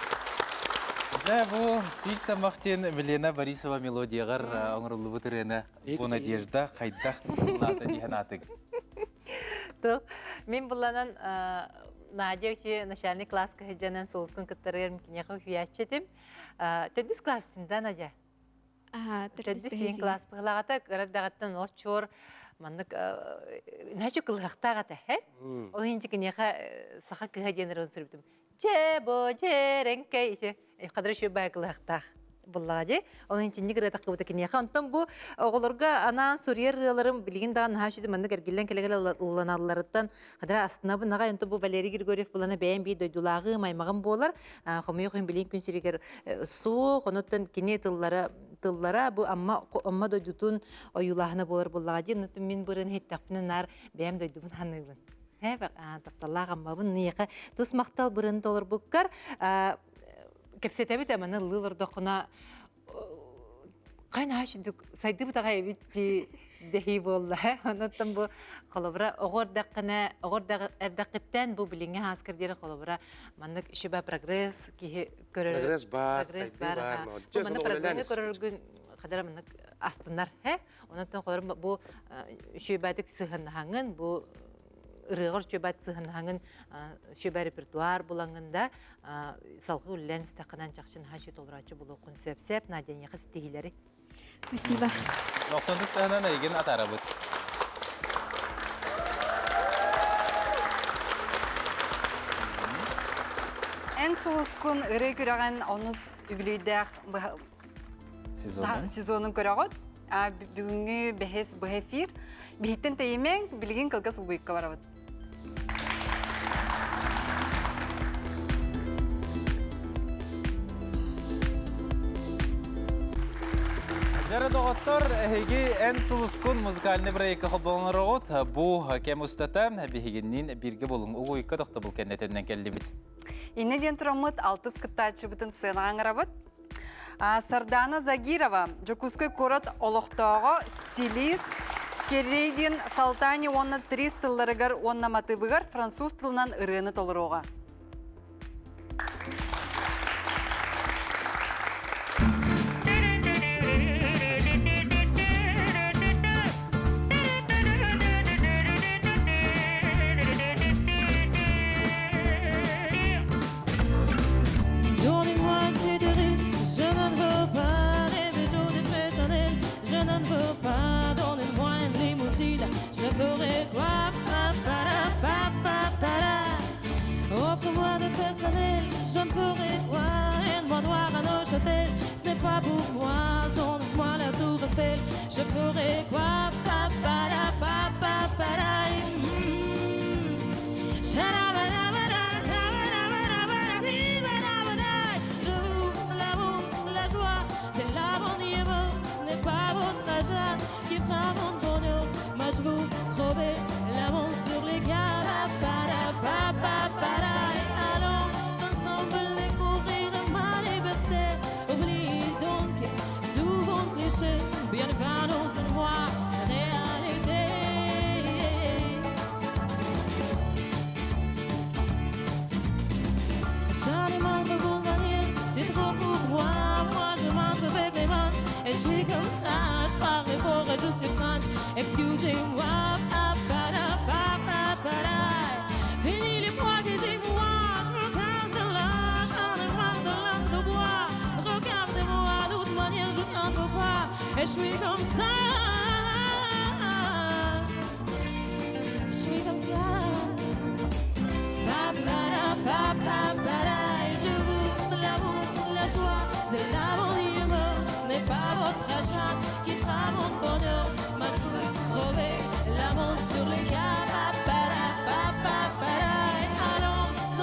Speaker 2: Бұл сикта мақтен Милена Борисова мелодияғар оңырылы бұтырыны бұл надежда қайдақ ната дейін атық.
Speaker 7: Тух. Мен буланан Надя үчи начальник класс кахиджанан соускун кыттарыр мкинеха хуячетим. Төдүс класстында Надя.
Speaker 9: Ага,
Speaker 7: Төдүс син класс былагата градагаттан очор маннык начо кылхактагата хэ. Ол инжи кинеха саха кахиджанырын сүрүптүм. Жебо жеренке иче. Кадыр шу бай кылхактаг. Буллади. Onun için nigre takıbı tekniğe. Ondan bu oğullarga anan Suriye rıyalarım bilgin daha naşidi mandı gergilen kelegele ulanallarından kadar aslında bu naga bu Valeri Grigoryev bulana beğen bir doydulağı maymağın bolar. Komuyor koyun bilin gün siriger su ondan kine tıllara bu amma doydutun oyulağına bolar bulladි. Ondan min burun hittapının nar beğen doydumun hanıgın. He bak taptallağı amma bu niye tus maktal burun dolar bukkar. Кепсетебит аманы лылыр дохуна кайна ашыдык сайды бутага эбитти дехи болла. Онотон бу колобра огордак эрдакыттан бу билинге хаскырдери колобра маннык шиба прогресс ки көрөр.
Speaker 6: Прогресс бар.
Speaker 7: Бу маны прогресс көрөргүн кадара маннык астынар. Онотон колобра бу шибадык сыгынхаңын бу ырыгыр чөбат сыгынхаңын шөбә репертуар булаңында салгы үллән стаканан чакчын хаши толрачы булу кун сөпсеп Надяне кыз тигилери.
Speaker 9: Спасибо.
Speaker 2: 90 тәнән әйген атарабыт.
Speaker 3: Эн соускун ыры көрөгөн онус үбүлүйдәк сезонун көрөгөт. Бүгүнгү бехес бу эфир биттен теймен билген кылгас угуйка барабыт.
Speaker 2: Жары доғыттар, әйге ән сұлыскун музыкальны брейкі құлбалыныр оғыт. Бұ кәм ұстата бігеннен бірге болың ұғойқа доқты бұл кәнетеннен кәлдіміт.
Speaker 3: Инне ден тұрамыт 6 кыттачы бұтын сыйлаған ғырабыт. Сардана Загирова, Жокускай корот олықтағы стилист, Керейден Салтани онна 3 тылларыгар онна матыбыгар француз тылынан ырыны толыруға.
Speaker 10: Offre-moi de personnel, je ne ferai quoi. Un bois noir à Neuchâtel, ce n'est pas pour moi. Donne-moi la tour Eiffel, je ferai quoi. Papara, papara, je ouvre l'amour, la joie, c'est l'avenir. Ce n'est pas votre argent qui fera mon bonheur. Moi je vous trouver l'amour sur les gars. Allons ensemble découvrir ma liberté. Oublie donc tout vos clichés. Bien pardon sur moi, la réalité. J'en ai marre de vos manières, c'est trop pour moi. Moi je marche avec mes manches et je suis comme ça. Je parle fort et je suis franche. Excusez-moi. Fini les poids qui dis-moi, je me casse de là, j'en ai marre de langue de bois. Regardez-moi, d'autre manière je n'en peux pas, et je suis comme ça. Je suis comme ça. Papara, papara, et je vous l'amour, la joie de l'avenir. Ce n'est pas votre argent qui fera mon bonheur. Moi je veux trouver l'amour sur les gars.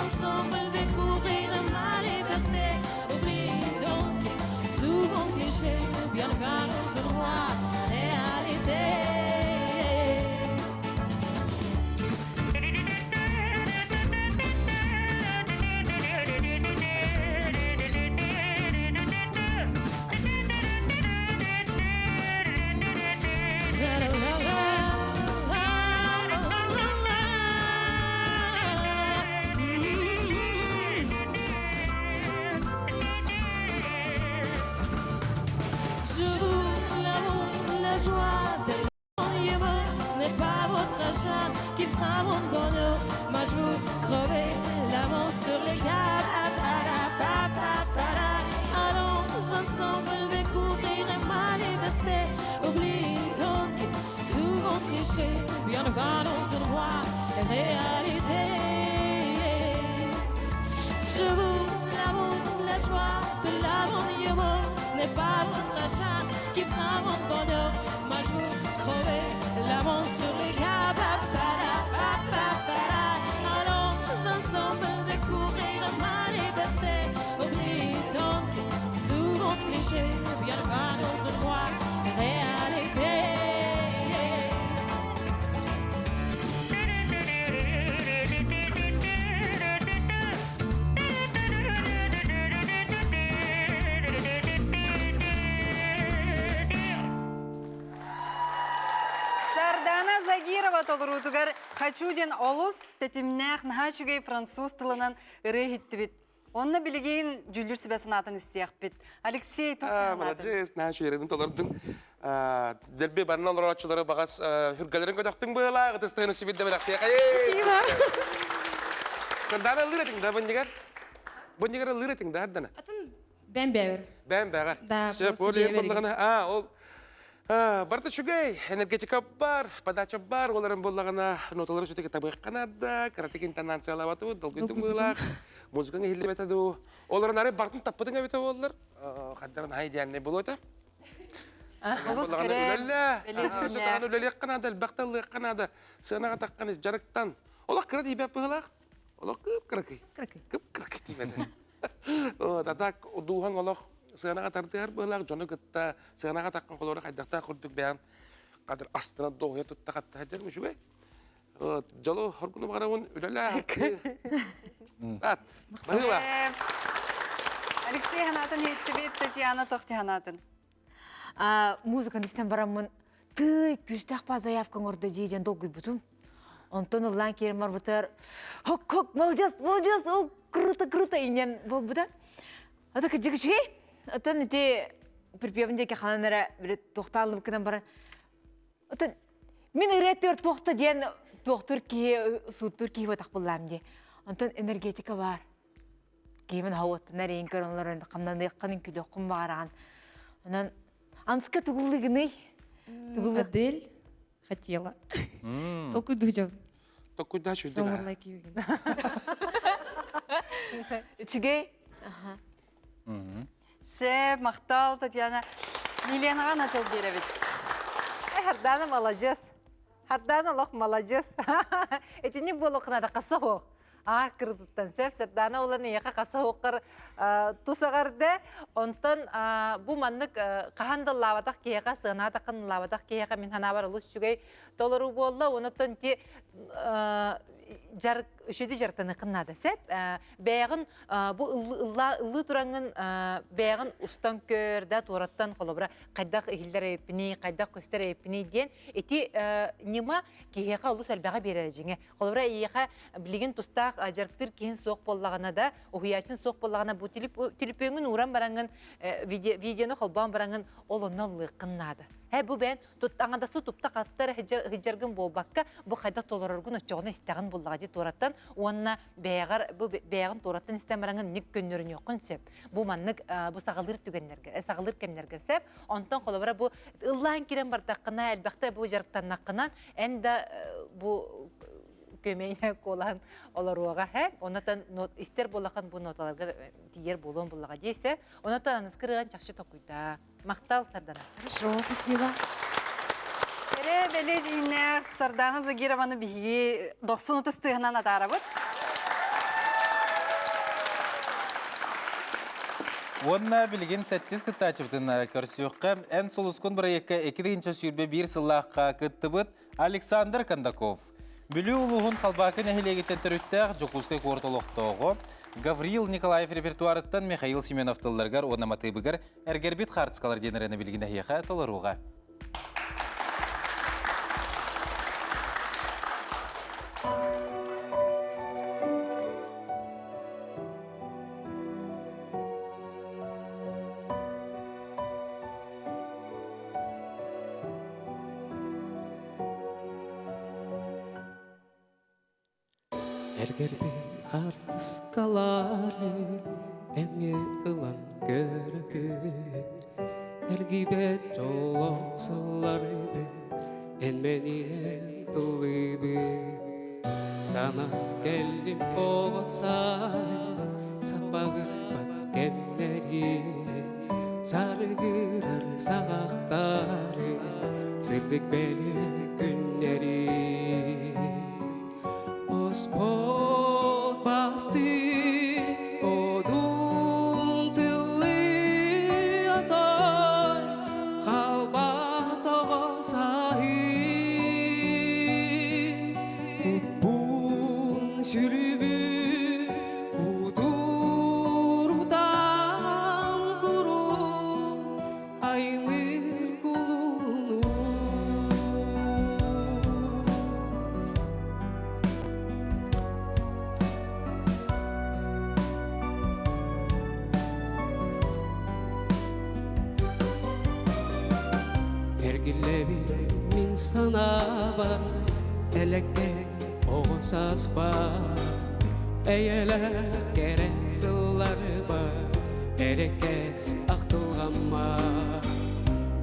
Speaker 10: Ensemble découvrir ma liberté. Oublie donc tout mon cliché. Bien faire de moi réalité. Qui fera mon Allons ensemble découvrir ma liberté. Oublie donc tout mon cliché. Bien devant notre droit et réalité. Je vous l'amour, la joie de l'amour. Ce n'est pas votre argent qui fera mon bonheur. Moi je vous crever l'amour sur les gars. Allons ensemble découvrir ma liberté. Oublie donc tout mon cliché. Bien devant notre droit et réalité.
Speaker 3: Сардана Загирова толырутугар хачуден олус тетимнях нахачугей француз тылынан ыры хиттибит. Онна билигейин жүлдүр сүбе санатын истияқпит. Алексей Тухтанатын.
Speaker 6: Молодец, наша жерин толордун. Делбе барнал рочулары багас хүргөлөрүн көдөктүң была, гытыстыгын сүбүдө бирактыя.
Speaker 3: Спасибо.
Speaker 6: Сандана лыратың да боннигер. Боннигер лыратың да аддана.
Speaker 10: Атын бәмбәвер.
Speaker 6: Бәмбәгә.
Speaker 10: Да,
Speaker 6: Все,
Speaker 10: просто
Speaker 6: поле
Speaker 10: жеберген.
Speaker 6: буллагана. Ол барда чугай, энергетика бар, подача бар, оларын буллагана ноталары сөтеге табык канада, каратек интонациялар бату, долгүндүк булак. Музыканы хилдеп атаду. Оларын ары бартын таппадың абета болдылар. Каддарын хайдиянне болота.
Speaker 3: Олус керем.
Speaker 6: Сөтөгөн өлелек канада, албакталык канада. Сынага таккан жарыктан. Олар кырат ибеп булак. Олар кып кыракай. Кып кыракай тибеде. Татак удухан олар сынага тартыар булак, жону гытта, сынага таккан колору хайдакта курдук бян. Кадыр астына доя тутта катта хаджар мушугай. Жолу хоркуну барабын өлелек. Ат. Была.
Speaker 3: Алексей ханатын хиттибит, Татьяна Тохти ханатын.
Speaker 5: Музыканы істен барамын, ты күстақ па заявкаң орда дейден долгый бутум. Онтон ұллан керім бар бұтар, хок, молодец, о, круто, инен бол бұта. Ата кәджігі шей, отан әте припевіндеке қананара бір тоқталып кінен бара. Отан, мен үреттер тоқты ден тоқтыр кей, суыттыр кей өтақ болам де. Онтон энергетика бар. Кеймін хауаттын әрейін көрінлерін қамдан дейққанын күлі құм бағараған. Онан, анска тугулыгыны.
Speaker 10: Адель хотела. Только дужа.
Speaker 6: Только дачу.
Speaker 10: Someone like you.
Speaker 5: Чүгей?
Speaker 3: Сеп, мақтал, Татьяна. Миленаға натыл беребет.
Speaker 7: Хардана молодец. Хардана лох молодец. Это не было қынада қасы хоқ. Кырдыттан сеп, Сардана оланы яқа қасы хоққар тусағарды. Онтан бұ маннық қағанды лавадақ кейеға, сығынадақын лавадақ кейеға мен хана бар ұлыс жүгей толыру болды. Онытын те үшеді жарықтаны қыннады сеп. Бәйғын, бұ ұлы тұраңын бәйғын ұстан көрді тұраттан қолыбыра қайдақ үйілдер епіні, қайдақ көстер епіні ден. Эти нема кейеға ұлыс әлбәға берер жеңе. Қолыбыра ейеға білеген тұстақ жарықтыр кейін соқ болағына да, ұхыячын соқ болағына бұ телепөңін ұран бараңын, видеоны қолбан бараңын ол онын ұлықыннады. Бұл бән аңадасы тұпта қаттары хиджаргын болбаққа бұл қайдақ толырыргын өтчоғына істеген болуға де тораттан, онына бәйғын тораттан істеміріңін нек көннерін еқін сеп. Бұл маннық бұл сағылыр кемнерге сеп. Онтан қолыбыра бұл ұллан керен бардаққына, әлбәқті бұл жарықтан наққынан, әнді бұл көмейіне қолан оларуға әп. Онатан істер болақын бұл ноталарға тиер болуын болуға дейсі. Онатан анысқырыған чақшы тоқуйда. Мақтал, Сардана.
Speaker 10: Хорошо, спасибо.
Speaker 3: Бәле жүйіннәқ Сардана Загированы бігі 90 стығынан атарабыд.
Speaker 2: Онна білген сәттіз күттачыбытын көрсіуққа ән солыскон бір екідігінші сүйірбе бір сыллаққа күттібіт Александр Кондаков. Бүлі ұлығын қалбақын әхілегеттен түріттәқ Жокускай қортылықтығы Гавриил Николаев репертуарыттан Михаил Семенов тылларғар онаматы бұғыр әргербет қартысқалар денерені білген әйеға толыруға.
Speaker 11: Эргер bir kartıskaları Emye ılan görüp Ergibet yolsuzları En beni en dılıbı Sana geldim olsa Sapagır bat gemleri Sargırar sağakları Sırdık beli günleri Ospot bastı odun tıllı atay Kalba tağa sahip Kupun sürübü kudurdan kuru Aymır kulunu Ergile min sana var Eleke oğsaz var Eyeler gere sılları var Erekes aktılgama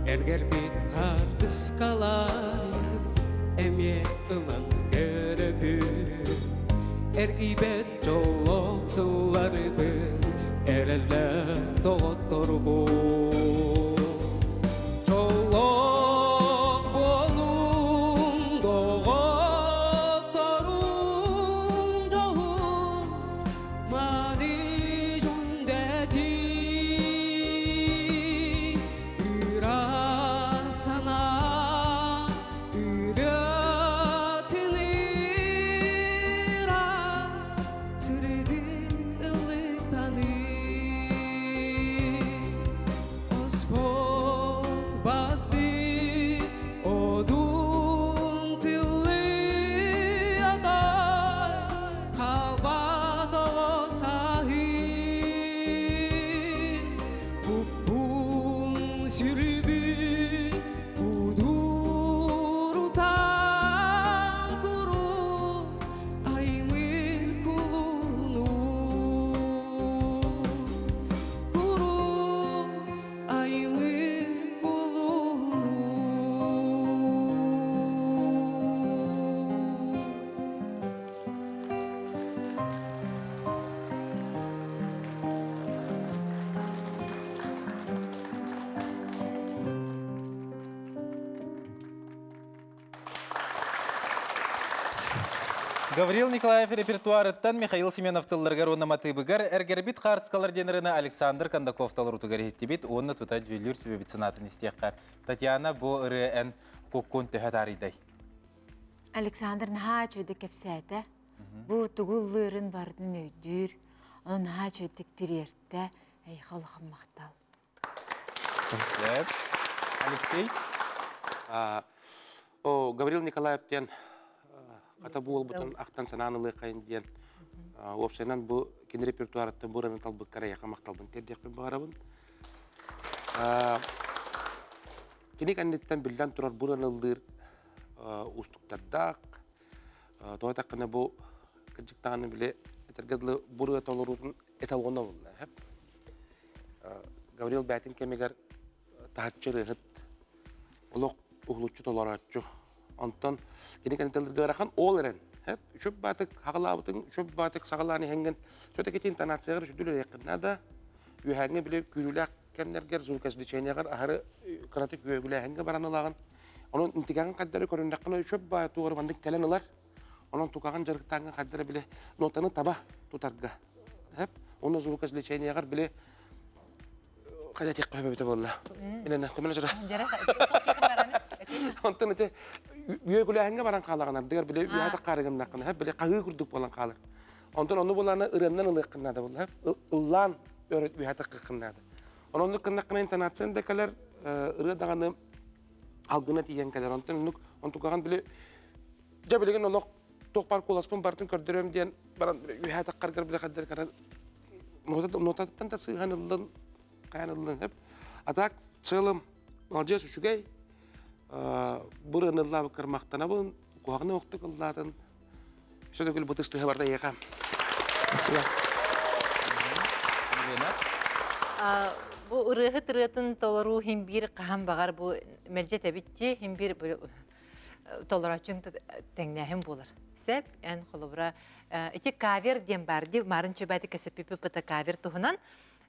Speaker 11: Erger bit kar kıskalar Emye ılan görübü Ergibet çolok sılları bin Ereler doktor bu Çolok bolun doktorun Çoğun mani jondeti Üra sana üretinir az Sürdük ılıktanı Ospot bastı odun tıllı aday Kalba doğu sahip Kupun sürübü kudurdan kuru Aymır kulunu Kuru aymır kulunu
Speaker 2: Гаврил Николаев репертуарыттан Михаил Семенов тылларгар онна матыбыгар эргербит қартскалар денеріне Александр Кондаков талырутугар хеттебит, онна тута жүйелер сөбебит сынатын истеққар. Татьяна бо ыры коккон төхәт аридай.
Speaker 5: Александр наха чөйді кепсәті. Бұ тұғыллырын бардың өйдір. Оны наха чөйдік тірерді. Әй, қалықым мақтал.
Speaker 2: Алексей?
Speaker 6: Гаврил Николаевтен Ата бұл бұтын ақтан сананылы қайын дейін. Опсайнан бұл кен репертуарыттың бұраны талбық қараяқа мақталбын тердеқпен бағарабын. Кенек әннеттен білден тұрар бұранылдыр ұстықтардақ. Тоғат аққына бұл кәджіктағаны біле әтергеділі бұры толырудың эталғона болды. Гаврил бәтін кемегер тағатчыры ғыт. Олық ұғылучы толаратчы. Антон кенек әнеттелдерге арақан ол әрін. Шөп батық хағылабытың, шөп батық сағыланы хәңген. Сөйті кетейін танатсығыр жүділер еқіннада. Үйәңі біле күріләк кәннергер, зұлқас леченегер, ахары қанаты күйегілі хәңге баранылағын. Onun intiganın kaddары көріннаққына шөп бай туғыр бандық тәлін ылар. Onun туқаған жарықтаңын kaddары біле нотаны таба тұтарға. Оны зұлқас леченегер біле қайда тек қойбе біті болла. Менен көмелі жыра. Онтан өте үйегілі әңге баран қалағанар. Дегер біле үйәті қарығыннаққына. Біле қағы күрдік болан қалыр. Онтан оны боланы ырымнан ылыққынады болла. Ұллан үйәті қыққынады. Onun kınakına intonasyon da kadar ırıdağını algına tiyen kadar. Onun tuğan bile cebelegen olak toqpar kulaspan bartın kördürüm diyen baran bile ühata qarqar bile kadar kadar notadan da sığanıldın kayanıldın hep. Atak çılım alacağız üşügey. Buranılla bakır maqtana bun kuağını oqtuk ılladın Сөйді күл бұтыстығы барда еқа. Спасибо.
Speaker 7: Бу ырыхы тырытын толору химбир кахан багар бу мелже тебитти химбир толорачын теңнәһим булар. Сәп эн холобра ити кавер дем барди марынчы бәти кесепипи пыта кавер тухунан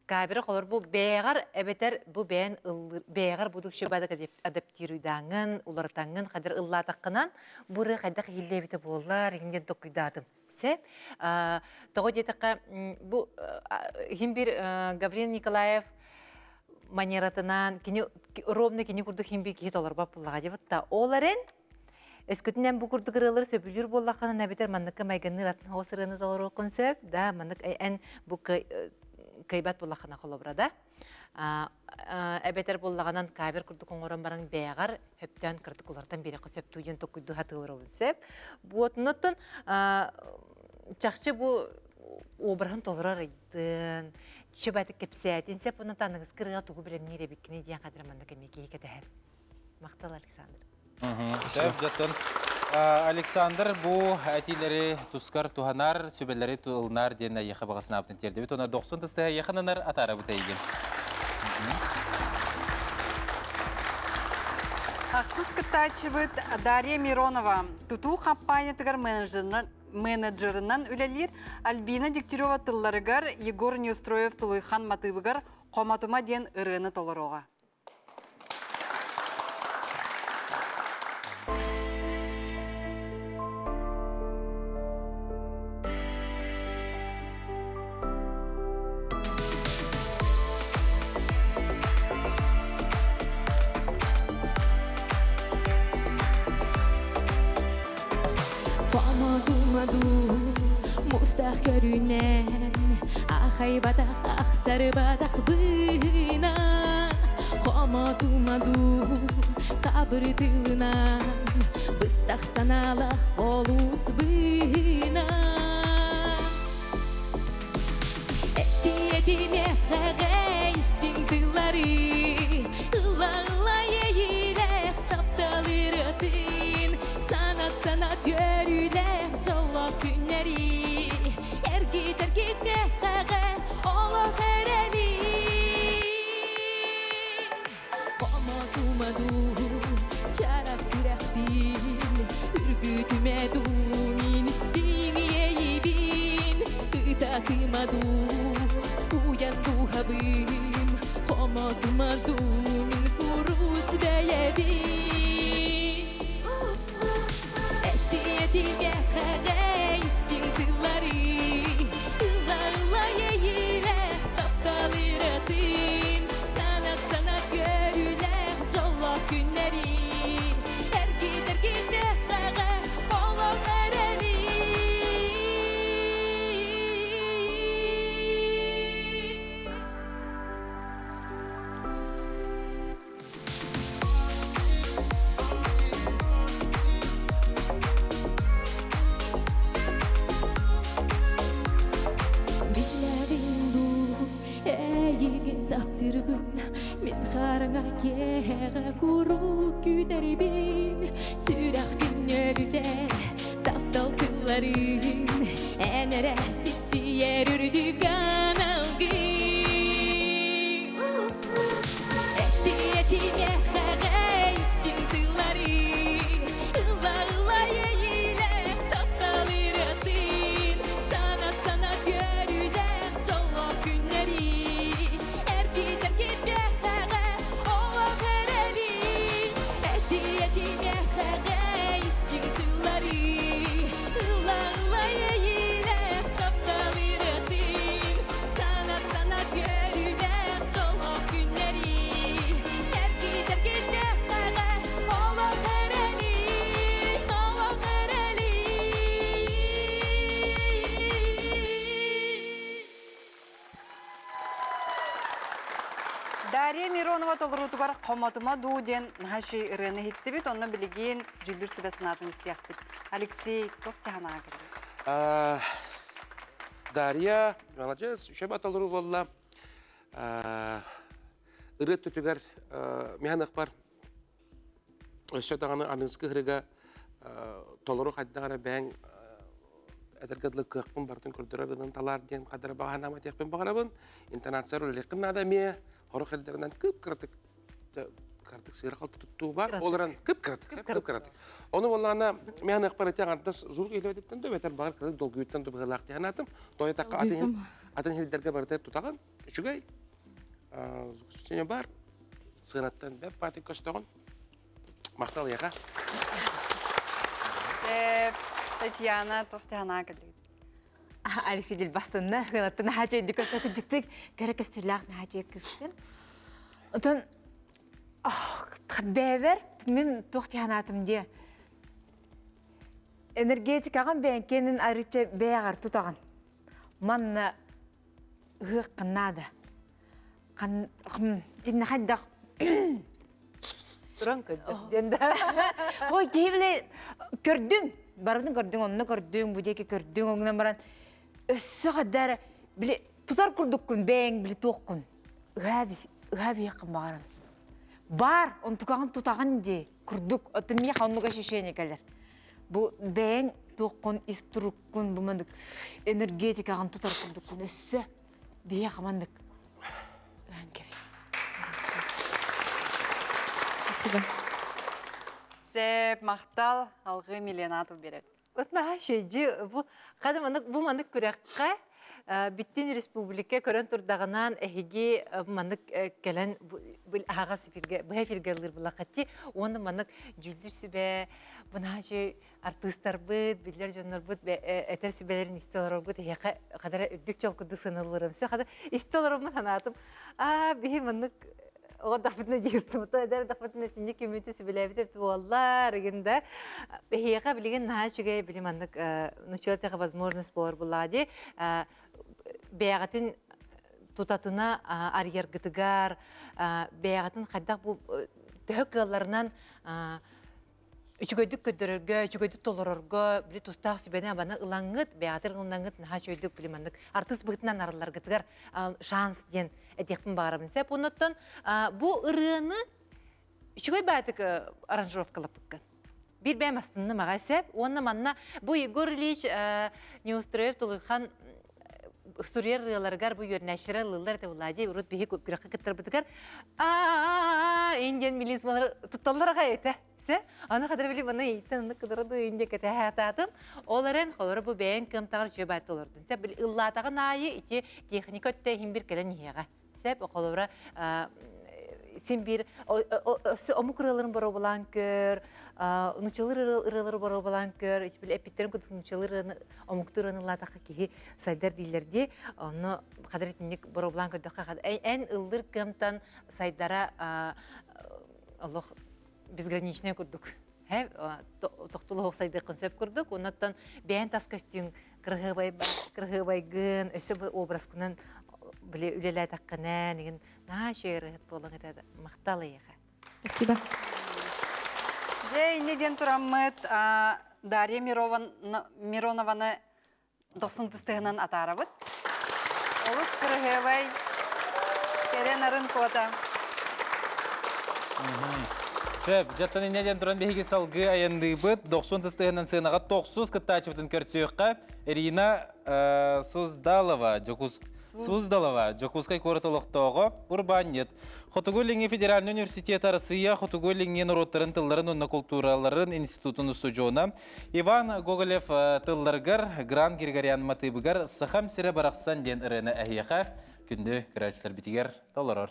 Speaker 7: кавер холор бу бәгар эбетер бу бән бәгар будук шебада адаптируйдаңын улартаңын кадер ыллатаккынан буры кайда хиллебите боллар инден токуйдатым. Сәп того детака бу химбир Гаврил Николаев манератынан кини ровно кини курдук химбир кихит олар баппуллага жебатта оларын Өскөтінен бұ күрді кырылыр сөбілер боллаққаны нәбетер манныққа майганны ратын хауысырыны залар оқын сөп, да, маннық ән бұ кайбат боллаққана қолыбырада. Әбетер боллағанан кавер күрді қоңырын барың бәғар, хөптен кірдік олардан береқі сөп түйден тоқүйді хатылыр оғын сөп. Бұ отынытын чақчы бұ обырған толырар айдын, шөбәті кепсәтін сөп, оны таныңыз кырыға тұғы білем нере беккіне дейін қадыр маннық әмеке екетәр. Мақтал, Александр.
Speaker 2: Сәп жаттын. Александр бұ әтилері тұскар туғанар, сөбелері тұлынар дейін еқі бағасына аптын терді. Оны 90 тұстығы еқынынар атары бұта еген.
Speaker 3: Ақсыз кітачы бұд Дарья Миронова. Тұту компаниятығар менеджерынан үлелер Альбина Дегтярева тылларығар Егор Неустроев Тулуйхан Матыбығар қоматыма ден ұрыны толыруға.
Speaker 8: Mustaq görünen Axay bataq, axsarı bataq bina Qomadumadu Qabır tılınan Bыстaq sanala Olus bina Eti meqağa istin tılları Ila yeyirek taptalır atın Sanat görülen Çolak günleri Ergit meqağa Ola xerevi Qomadumadu Çara sürəxbin Ürgütümadu Ministin yeyibin Itatımadu Uyandu habim Qomadumadu Kurus beyebin Eti meqağa istin tılları Ila yeyile tapkalır atın Sanat görülen Çolak günleri Ergit meqağa Ola xereli Min xaranga keğa kuru küderibin Süraq günörüde taptal kılların Enere sipsiyer ürdü kanalgın Eti meqağa istin tılları Ila yeyile taptalır atın Sanat görülen Çolak günleri Ergit meqağa Ola xereli Eti meqağa istin tılları Ila yeyile taptalır atın Sanat görülen Çolak günleri Ergit meqağa Ola xereli Ola xereli
Speaker 3: Дарья Миронова толырутугар қоматыма дуден наши ырыны хитті бит, онны білеген жүлдір сүбәсін атын істияқтық. Алексей, тоқтағанаға кірді.
Speaker 6: Дарья, молодец, шөп аталыру болла. Ыры түтігер механық бар. Сөтағаны аныңызғы ғырыға толыру қайдағара бәң эдергедлик кыакпын бартын көрдөрөрүнөн талар ден кадыр баганама текпен багарабын. Интонация роликин надаме хорох элдеринен кып кыртык кыртык сыйыр калты туттуу бар. Оларан кып кыртык. Оны боллана мен акпарат ягантас зул келбедиктен дөбетер багар кыртык долгуйттан дөбөгөлак янатым. Тоятакка атын хилдерге бартып тутаган. Үчүгөй сене бар. Сынаттан беп патик көстөгөн. Мактал яга.
Speaker 3: Татьяна Тохтяна кәлі.
Speaker 5: Алексей дел бастында гынаттын хажы дикөстө күдүктүк керекестирлак хажы кызсын. Отон бевер мен Тохтянатымде энергетикаган бенкенин арыча беягар тутаган. Манна гыкнада. Дин хадда
Speaker 7: Туран көдді.
Speaker 5: Ой, кейбіле көрдің. Бардың көрдің, онына көрдің, бүдеке көрдің, оңынан баран. Өссі қадары, біле, тұтар күрдіккін, бәң, біле тоққын. Үғәбі еқін бағарам. Бар, он тұқағын тұтағын де, күрдік, отын меқ онныға шешене кәлер. Бұл бәң, тоққын, истұрыққын, бұмандық, энергетикағын тұтар күрдіккін, өссі, бейе қамандық. Үән кәбіз.
Speaker 9: Спасибо.
Speaker 3: Сеп мақтал алғы миллионатов береді.
Speaker 7: Осына шеджи, бұл мандық көрәққа Биттин республика көрін тұрдағынан әхеге мандық кәлін бұл аға сифирге, бұл әфиргерлер бұл ақатти, оны мандық жүлді сүбе, бұна жүй артыстар бұд, білдер жонлар бұд, әтер сүбелерін истелар бұд, әйеқа қадара үрдік жалқыдық сынылырым. Истеларымын санатым, бейі мандық о дафтна дистумта дер дафтна тинне кемете сибелебит валлар генде бехига билген наачуге билимандык началатага возможность бор булади беягатын тутатына арьер гытыгар беягатын хаддак бу төкгалларынан үчүгөйдүк көдөрөргө үчүгөйдүк толорорго бир тустак сибене бана ылаңгыт беягатыр ылаңгыт наачуйдук билимандык артыс бытынан аралар гытыгар шанс ден этекпин барабын сеп онуттан бу ырыны үчүгөй баатык аранжировкалап быккан бир бэм астынны мага сеп онна манна бу Егор Ильич Неустроев тулыхан сурьер рыларгар бу йөрнәшрә лылар да улади урут бихи күпкәрәк киттер битгәр индиан милизмалар тутталларга әйтә аны кадәр били моны әйтән кыдырды инде кете хататым оларын холор бу бәен кем тагыр җәбәт олырдын сәп бил иллатагы найы ити техника тә һим бир кәлән ягы сәп холора син бир омукрыларын бара булан көр нучылыр бара булан көр ич бил эпиттерин күтү нучылыр омуктырын латакы ки сайдар дилерди аны кадәр итник бара булан көр дәкка эн ылдыр кемтан сайдара Аллах безграничный курдук. Тоқтылы оқсайды концепт курдук. Онаттан бәйін тас костюм кырғыбай гын, өсі образ күнін үлелі таққына, неген нашойры болың етеді. Мақталы еға.
Speaker 9: Спасибо.
Speaker 3: Жей неден тұрамыд Дарья Миронованы 90-тыстығынан атарабыд. Олыс кырғыбай керен арын кота.
Speaker 2: Сәп, жаттан инеден тұран бейге салғы аянды бұд, 90-тыстығынан сынаға 90 кыттачы бұтын көрсеуққа Ирина Суздалова, Жокускай көрітіліқтіғі Урбанет. Хотугуллинге Федеральный университет арасыя Хотугуллинге народтарын тылларын онна культураларын институтын ұстужуына Иван Гоголев тылларгар Гран Григорян Матыбыгар сахам сірі барақсан ден іріні әйеға күнді көрәчілер бітігер толырыр.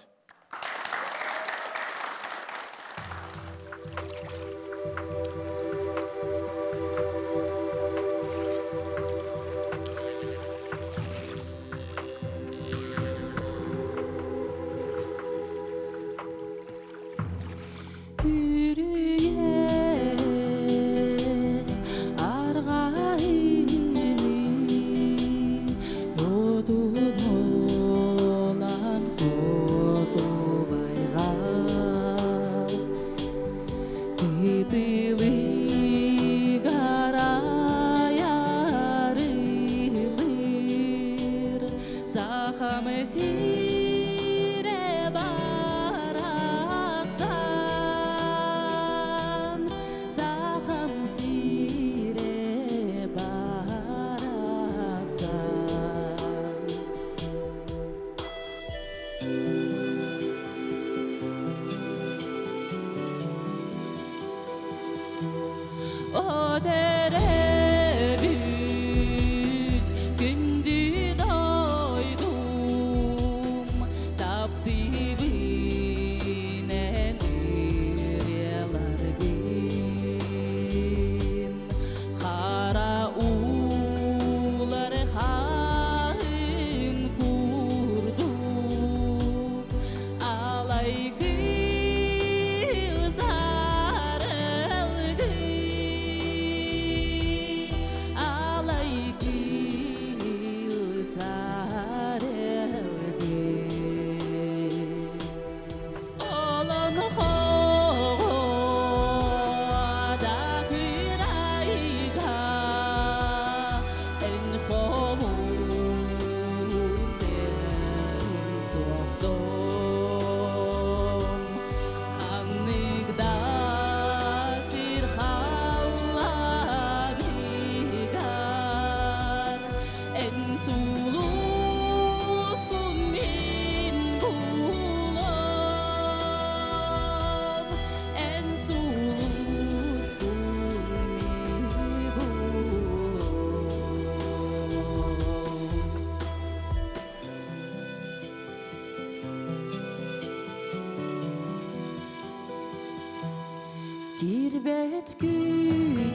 Speaker 10: Тирбет күнүн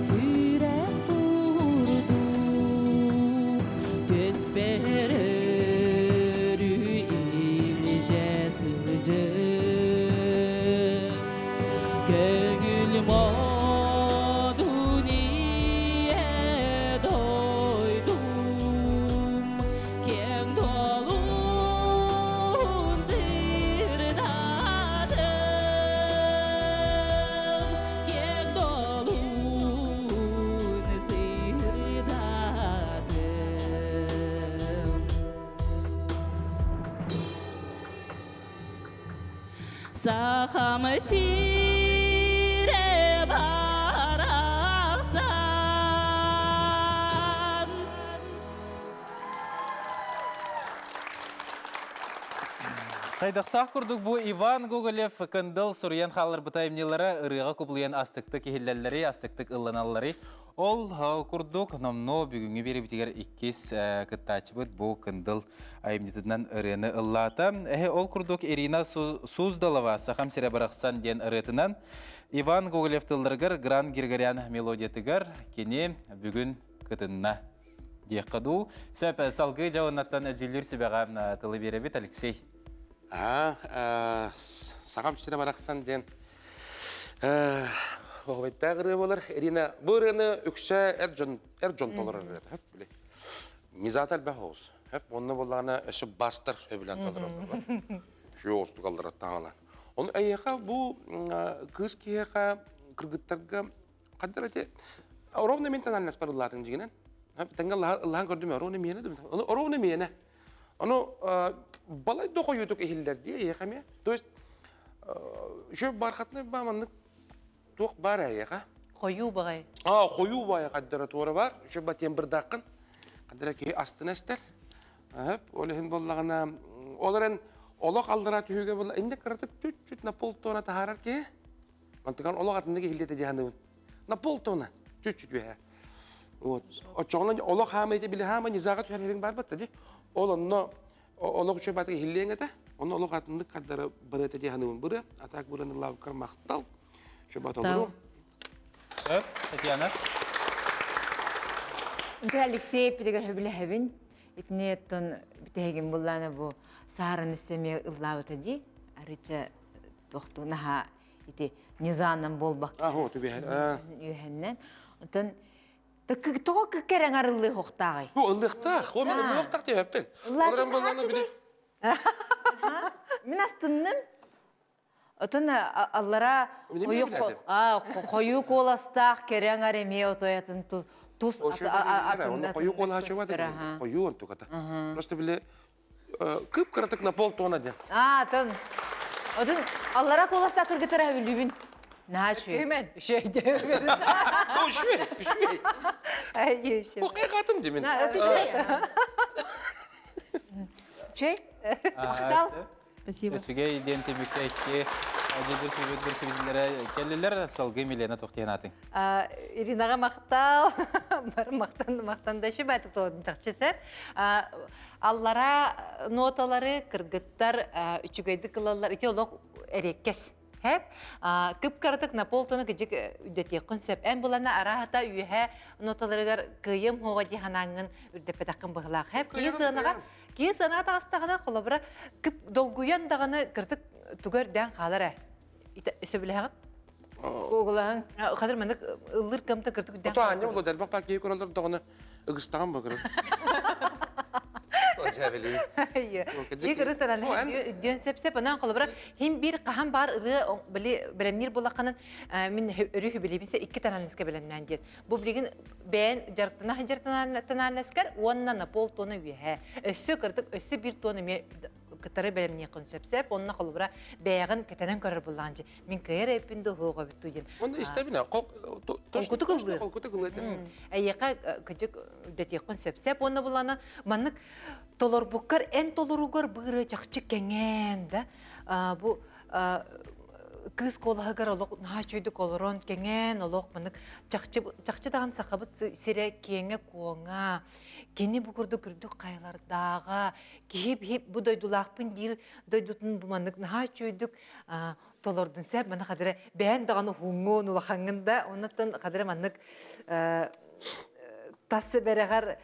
Speaker 10: сүрек бурдук төс берөрү илже сыжы көңүл модуния дойдум кең толун сырдадым кең толун сырдадым сахамы сире барақсан
Speaker 2: Қайдақтақ күрдік бұ Иван Гоголев кындыл сұриян қалыр бұтайымнелері ұрыға көбілген астықты кехелләлері, астықты ылланалары. Ол күрдік номно бүгінгі бері бітігер 2 күттачы бұд бұ кындыл айымнетінен ұрыны ыллаты. Ол күрдік Ирина Суздалова сақам сире барақсан ден ұрытынан Иван Гоголев тылдырғыр Гран Григорян мелодиятығыр кене бүгін күтінна. Деққаду. Сөп салғы жауынаттан жүлдер сөбеға тылы бере бет, Алексей.
Speaker 6: Сағам сире барақсан ден оғбайттағыры болар. Ирина, бұл ұрыны үксі әр-жон толыр ұрыды. Низат әлбә хоғыз. Оны болағына өсі бастыр өбілен толыр ұрыды. Шүй оғызды қалдыр аттағалар. Оны әйеға бұл қыз кейеға кіргіттарға қаддар әте оровны мен тананлас бар ұллатын жегінен. Тәңгі ұллаған көрдім, оровны мені дұм. Оровны мені. Onu balay dokoyuduk ehiller diye yekame. То есть şu barkatlı bamanlık tok var ya.
Speaker 7: Koyu bağay.
Speaker 6: Koyu bağay kadar doğru var. Şu batıyım bir dakika. Kadar ki astın ester. Hep olehin bollağına onların olak aldıra tüyüge bolla. İnde karatıp çüt Napoltona taharar ki. Mantıkan olak atındaki hillete cehennemin. Napoltona çüt bir. O çoğunca olak hameyde bile hamay nizagat tüyerlerin var battı. Onu olak uçak batı hilleyene de onu olak atındık kadar bırıtı cehennemin bırı. Atak bırını lavkar maktal. Şu batı olur.
Speaker 2: Söp, Татьяна.
Speaker 5: Үнтэ Алексей пидегер хөбілі хөбін. Итіне еттон бітеген бұлланы бұ сағарын істеме ұллауыты ди. Арыча тоқтығынаға ити низанын болбақ.
Speaker 6: О, түбе.
Speaker 5: Үйхеннен. Онтан тоғы көккерен арылы хоқтағай.
Speaker 6: О, ыллықтақ. О, мен ыллықтақ деп әптен. Оларан боланы біле.
Speaker 5: Мен астынным. Отын аллара қойу қоластақ керен ареме отоятын туз
Speaker 6: атында. Қойу қол хачыва деді. Қойу он тұқата. Просто біле күп қыратық на пол тона ден.
Speaker 5: Отын аллара қоластақ кіргітір әбілібін. Наға чүй?
Speaker 7: Hemen şeyde.
Speaker 6: O şüy.
Speaker 7: Ay şey.
Speaker 6: O қайқатым демен.
Speaker 5: Чүй? Ақтал?
Speaker 9: Спасибо.
Speaker 2: Өсіге иден темікті келілер салғы милена тоқтиянатын.
Speaker 7: Иринаға мақтал, бар мақтандашы бәтік тоғын жақшысы. Аллара ноталары, кыргыттар, үчігейді қылалар, ете олық әреккес. Күп қарытық Наполтоны кәжік үддетек күнсеп. Ән бұлана арахата үйе ноталарығар қиым хоға диханаңын үрдепетақын бұғылақ. Кей сынаға тағыстағына қолабыра күп долгуян дағаны кіртік түгер дән қалар Өсі білеғын?
Speaker 5: Оғылағын?
Speaker 7: Қадыр мәндік ұлыр кәмті кіртік дән
Speaker 6: қалар. Ота әне олы дәлбақ бақ кей көралар дағыны ұғыстаған бұғыры.
Speaker 7: Ден сеп-сеп, онан қолыбыра, хем бір қаған бар білемнер болаққанын мен үрі білебінсе 2 таналынысқа білемнен дед. Бұл білеген бәйін жарықтананлескер, оннан пол тоны үйе. Өссі кірдік, өссі бір тоны ме кітары білемне құн сеп-сеп, онна қолыбыра бәйіғін кәтенен көрір болған же. Мен кәйір әйпінді ғоға бітті ден.
Speaker 6: Оны істебіне,
Speaker 7: қолкұты қылды. Әйеқа күдік үдетек құн сеп-сеп, онна боланы манық толор бұққар, ән толоруғар бұғыры жақчы кәңен да. Бұ кыз колахагар олох наха чөйдүк олорон кеңен олох манык чакчы даган сахабыт сире кеңе коңа кени бугурду күрдүк кайлардага кип бу дойдулакпын дир дойдутун буманык наха чөйдүк толордун сәп мана кадере бән даганы хуңун улахаңында оннан кадере манык тасы берегар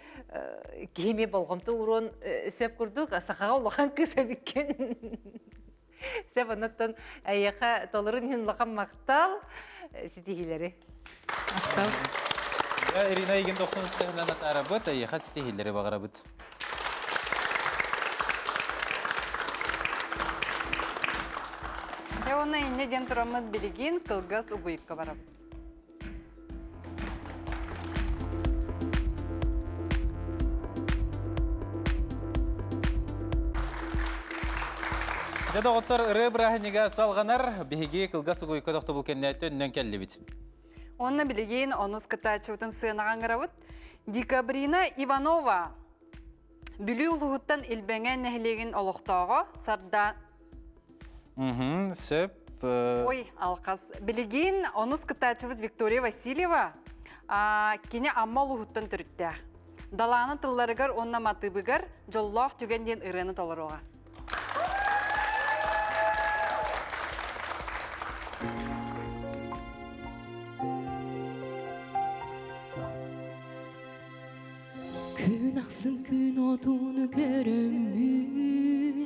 Speaker 7: кеме болгомту урон сәп күрдүк сахага улахан кыз биккен сәп оннан аяка толорун хин улахан мактал ситихилери
Speaker 1: Ақтал.
Speaker 2: Ирина еген 90 сәһлән атарабыт, яха ситихилләре багарабыт.
Speaker 3: Жауына инне ден тұрамыд білеген кылгас угуйыққа барабыт.
Speaker 2: Жадоғыттар ұры бірахiniga салғанар, бігеге кылгас угуйыққа тоқты бұл кәннәйті үннен кәлі бит.
Speaker 3: Онна білеген оныз кытачыбытын сыынаған ғырабыт. Декабрина Иванова бүлі ұлығыттан илбәңен нәхілеген олықтауға сарда...
Speaker 2: Сөп...
Speaker 3: Ой, алқас. Білеген оныз кытачыбыт Виктория Васильева кене амма ұлығыттан түрітті. Даланы тылларығар онна матыбығар жоллақ түгенден ұрыны толыруға.
Speaker 8: Күн ақсын күн отуны көрөммүн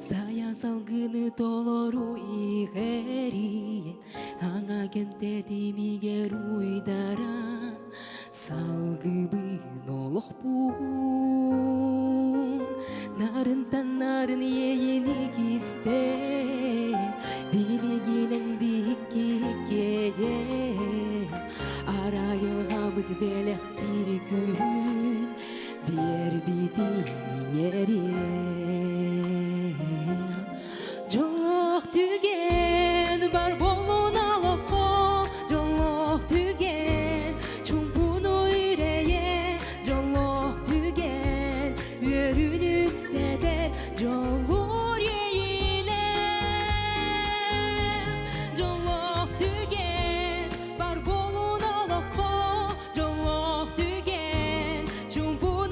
Speaker 8: Сая салгыны толору игерien Аңа кемтедимигер уйдаран Салгыбын олықпун Нарынтан нарын ейіні кисте Билигилен биккеге Арайылға бұд белектір күн Бер битinin yeri Жолық түген бар болун алыққа Жолық түген чумпун үйрeye Жолық түген өрін үкседер Жолур ейіле Жолық түген бар болун алыққа Жолық түген чумпун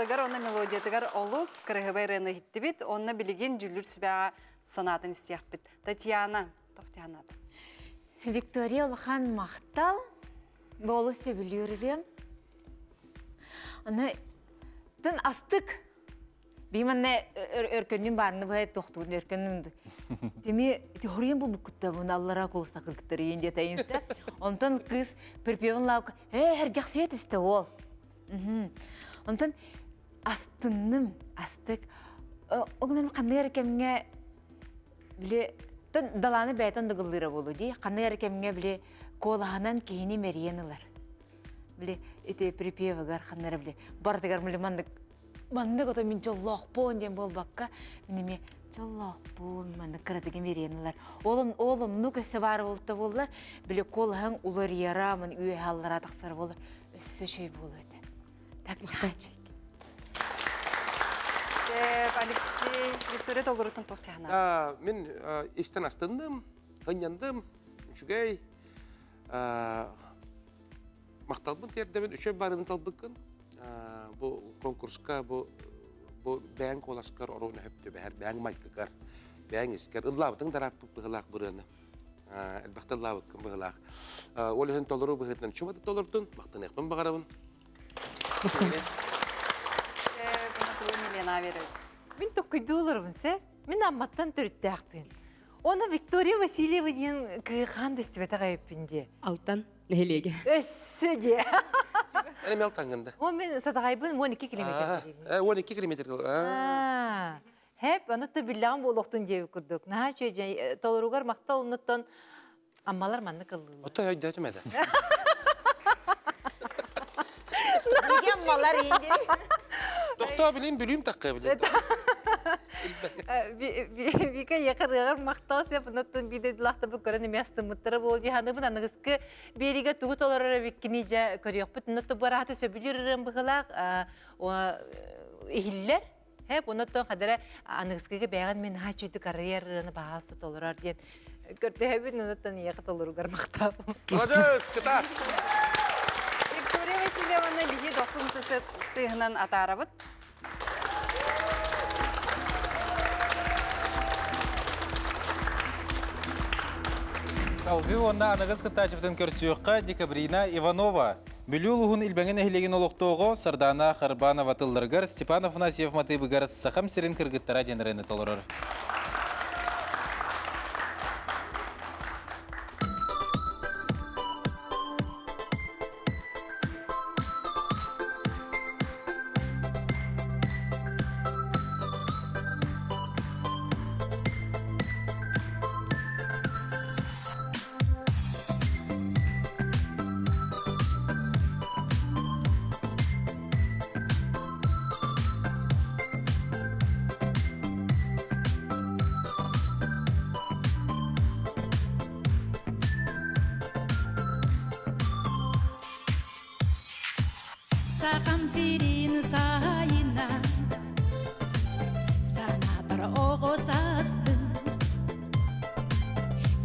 Speaker 3: стилыгар, онна мелодиятыгар олус кырыгыбай рыны хиттибит, онна билеген жүлүр сүбәға санатын истияқпит. Татьяна, Тоқтиана.
Speaker 5: Виктория Лохан мақтал, болу сөбілерілем. Аны, тын астык. Бейманна өркөннің барыны бұхай тоқтуын өркөнніңді. Деме, хорien бұл бұқытта бұны аллара қолыста қырқыттары енде тайынса. Онтан қыз пірпеуін лауқа, әргеқ свет үсті ол. Онтан астынным, астык. Оғынан қандай әркеміңе біле, даланы бәйтін дұғылыра болу дей, қандай әркеміңе біле қолағынан кейіне мәриенілер. Біле, эти припевыгар қаннары біле, бардығар мүлі мандық ота мен жоллақ болын ден бол баққа, менеме жоллақ болын мандық қыратыген мәриенілер. Олым нүк өсі бары болытта болылар, біле қолағын ұлар ярамын үйе халлара тақсар болыр, өсі шөй болу өті. Так мақтай.
Speaker 3: Шеп, Алексей, Виктория толырытын Тоқтиана.
Speaker 6: Мен истен астындым, ғыньяндым, үшігей, мақталбын тердемен үші барыны талбықын. Бұл конкурска, бұл бәң қоласкар оруына хөпті бәр, бәң майкыкар, бәң ескер. Ұллабытың дараппық бұғылақ бұрыны. Әлбақты ұллабықын бұғылақ. Олығын толыру бұғытынан шумады толырдың, мақтан еқпін бағарабын.
Speaker 7: Мен тоққойды оларымын сә. Мен амматтан түрітті ақпен. Оны Виктория Васильева ден күйіған дестібеті ғайыппенде.
Speaker 8: Алтан нәйлеге.
Speaker 7: Өссі де.
Speaker 6: Әлем елтаңғында.
Speaker 7: О, мен сатағайбын 12 километр.
Speaker 6: 12 километр.
Speaker 7: Хәп, анытты біллағын болуқтың деп күрдік. Наға чөй, толыруғар мақтал ұныттан аммалар манны қылылы.
Speaker 6: Ота өйді өтімеді.
Speaker 5: Неге аммалар ендері?
Speaker 6: Тоқта білейін, білейім таққа білейін.
Speaker 7: Вика яқырғар мақтал сеп ұныттан биді лақты бұл көрін еместі мұттары болды. Ханыбын анығызқы беріге тұғы толарары беккені жа көрек бұт. Ұнытты бараты сөбілерірін бұғылақ ехілілер. Хәп, ұныттан қадары анығызқыға бәйған мен хачүйді карьераны бағасы толарар ден. Көрді әбін ұныттан еқі толаруғар мақтал.
Speaker 6: Молодец, кітап!
Speaker 3: Виктория Васильевна биги досын тыгынан атарабыт.
Speaker 2: Салғы онна анығыз қыттачыптың көрсүйіққа Декабрина Иванова. Бүлі илбәңін әхілеген олықтоғы Сардана Харбанова тылдырғыр Степанов Насиев матыбығыр сақам сирен кіргіттара денірені толырыр.
Speaker 10: Сақам сирин сайына санатыр оғысаспын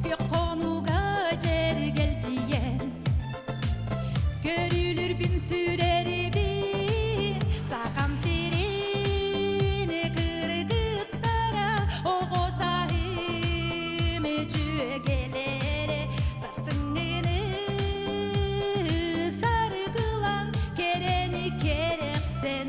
Speaker 10: көк қонуға жергел жиен көрілір бін сүрері бін сақам сирин кыргыттара оғысайым жүйгелері сарсыңнені саргылан керен керексен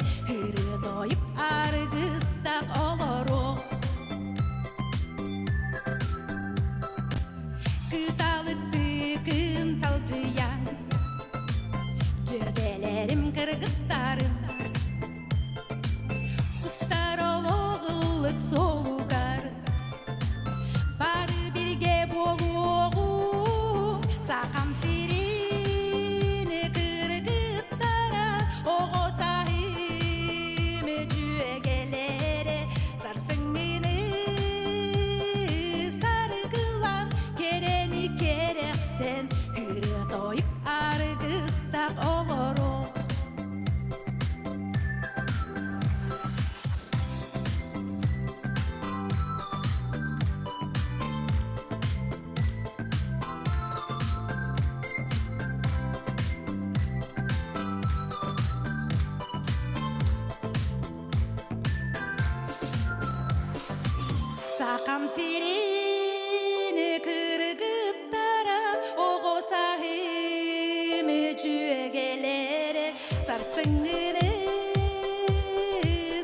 Speaker 10: Сақам сирені кыргыттара оғосағым жүйегелері сарсыңгыны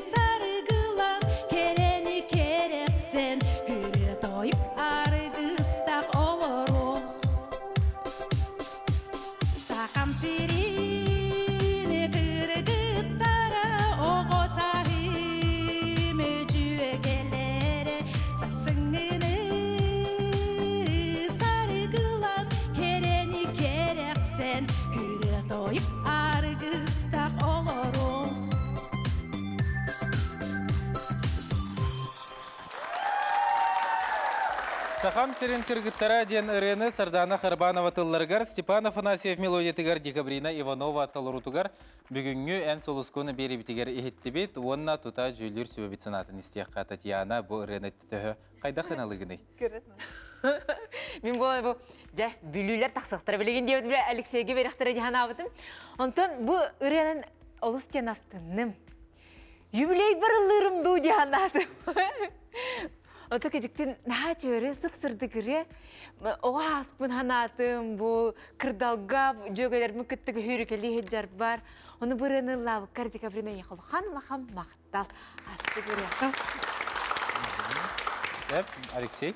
Speaker 10: саргылам керені керексен хүрі тойып аргыстақ олору Сақам сирені кыргыттара оғосағым жүйегелері сарсыңгыны саргылам керені керексен хүрі тойып аргыстақ олору
Speaker 2: Сахам Сирин Кыргыттара ден Ирены Сардана Харбанова тылларгар, Степан Афанасьев мелодиятыгар Декабрина Иванова таларутугар бүгүнгү эн солускуны бери битигер эхеттибит, онна тута жүйлер сөбебит санатын истияққа Татьяна бу Ирены төхі қайда қыналығыны?
Speaker 5: Мен болай бұл жа бүлілер тақсықтыра білеген деуді біле Алексейге беріқтірі дейін абытым. Онтан бұл үренін олыс кен астынным. Юбилей бір ұлырымду дейін атым. Ота кәжіктен наға жөрі сып-сырды кіре, оға аспын ханатым, бұл кырдалға жөгелер мүкіттігі хүрікелі хеджар бар. Оны бұрыны лавықкар Декабрина еқылған лақам мақтал асты көре.
Speaker 2: Сәп, Алексей?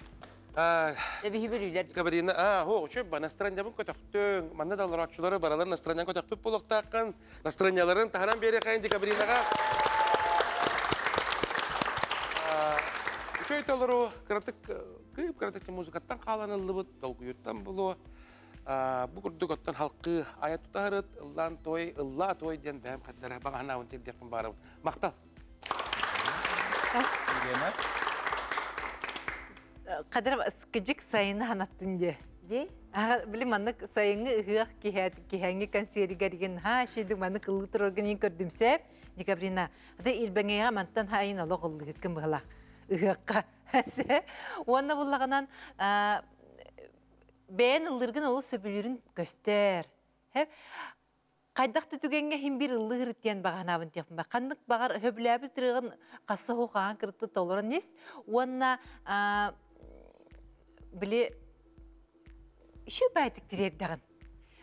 Speaker 5: Дәбі бүлілер.
Speaker 6: Декабрина, чөп, настроениябын көтөктің. Манна далар атшылары баралар настроениян көтөкпіп болуқтақын. Настроенияларын тағанан бері қайын Декабринаға. Чөй толыру, кыраттық музыкаттан қаланылы бұд, толқүйыттан бұлу. Бұл күрдік оттан халқы аят тұтарыд, ылла той ден бәм қаттары бағана өн телдердің бары. Мақтал.
Speaker 7: Қадырым скыжик сайыны ханаттын де. Білім анық сайыны ұғық кехәңі консерігерген шейді манық ұлғы тұрорғын көрдімсеп, Декабрина, ада илбәңеға мантан хайын олық ұлғы кім бұғылақ. Ұғыққа. Онна бұллағынан бәйін ұлырғын олы сөбілерін көстер. Қайдақты түгенге хим бір ұлығыр іттен бағанабын текпін ба. Қандық бағар хөбіләбіз тұрығын қасы хоқаған кіртті толырын нес. Онна біле үші бәйтік дірердіғын.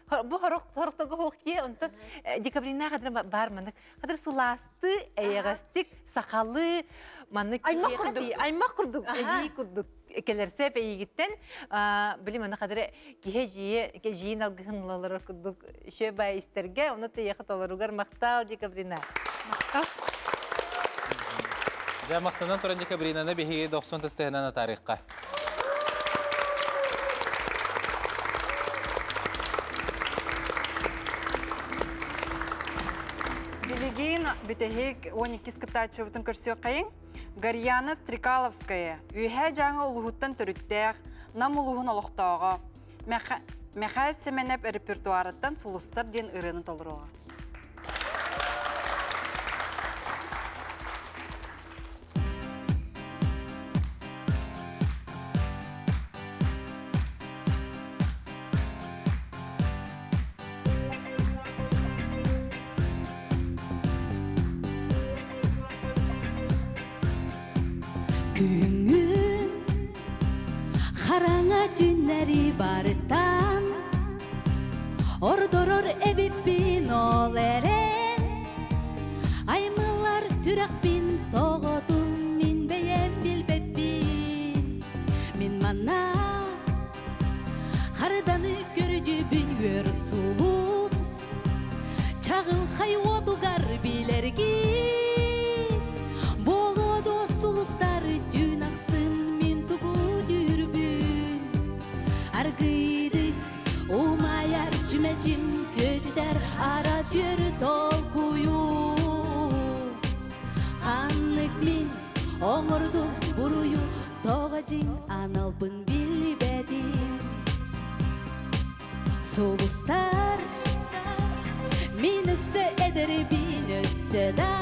Speaker 7: Бұл хорықтығы хоқте, онтан Декабрина қадыр бар маңық. Қадыр сыласты, әйеғастық, сақалы, маңық аймақ құрдық, жиі құрдық. Келерсеп әйегіттен, білі маңық қадыр жиін алғығын ұлалары құрдық. Шөй бай істерге, оны тәйеқіт оларуғар мақтал Декабрина. Мақтал?
Speaker 2: Жа мақтанан тұран Декабринаны бейхеге 90 тістігінен тарихқа.
Speaker 3: Билигин битехик 12 скытачы бутын көрсөй қайын. Гарьяна Стрекаловская. Үйхә жаңы ұлғыттан түріттәк, нам ұлғын олықтауға. Мәхәл семенеп репертуарыттан сұлыстар ден ұрыны толыруға.
Speaker 8: Күңін қараңа түннәрі барыттан Ордорор әбіппін ол әрен Аймылар сүрәқпін тоғытым Мен бәйен білбеппін Мен манна Қарданы көрді бүн өр сұлыс Чағыл қай одуғар білергі Cüm köcder araz yürü dolkuyu Kanlık min oңurdu buruyu Toğacın analbın bilbedim Soğustar min ötse ederi bin ötse da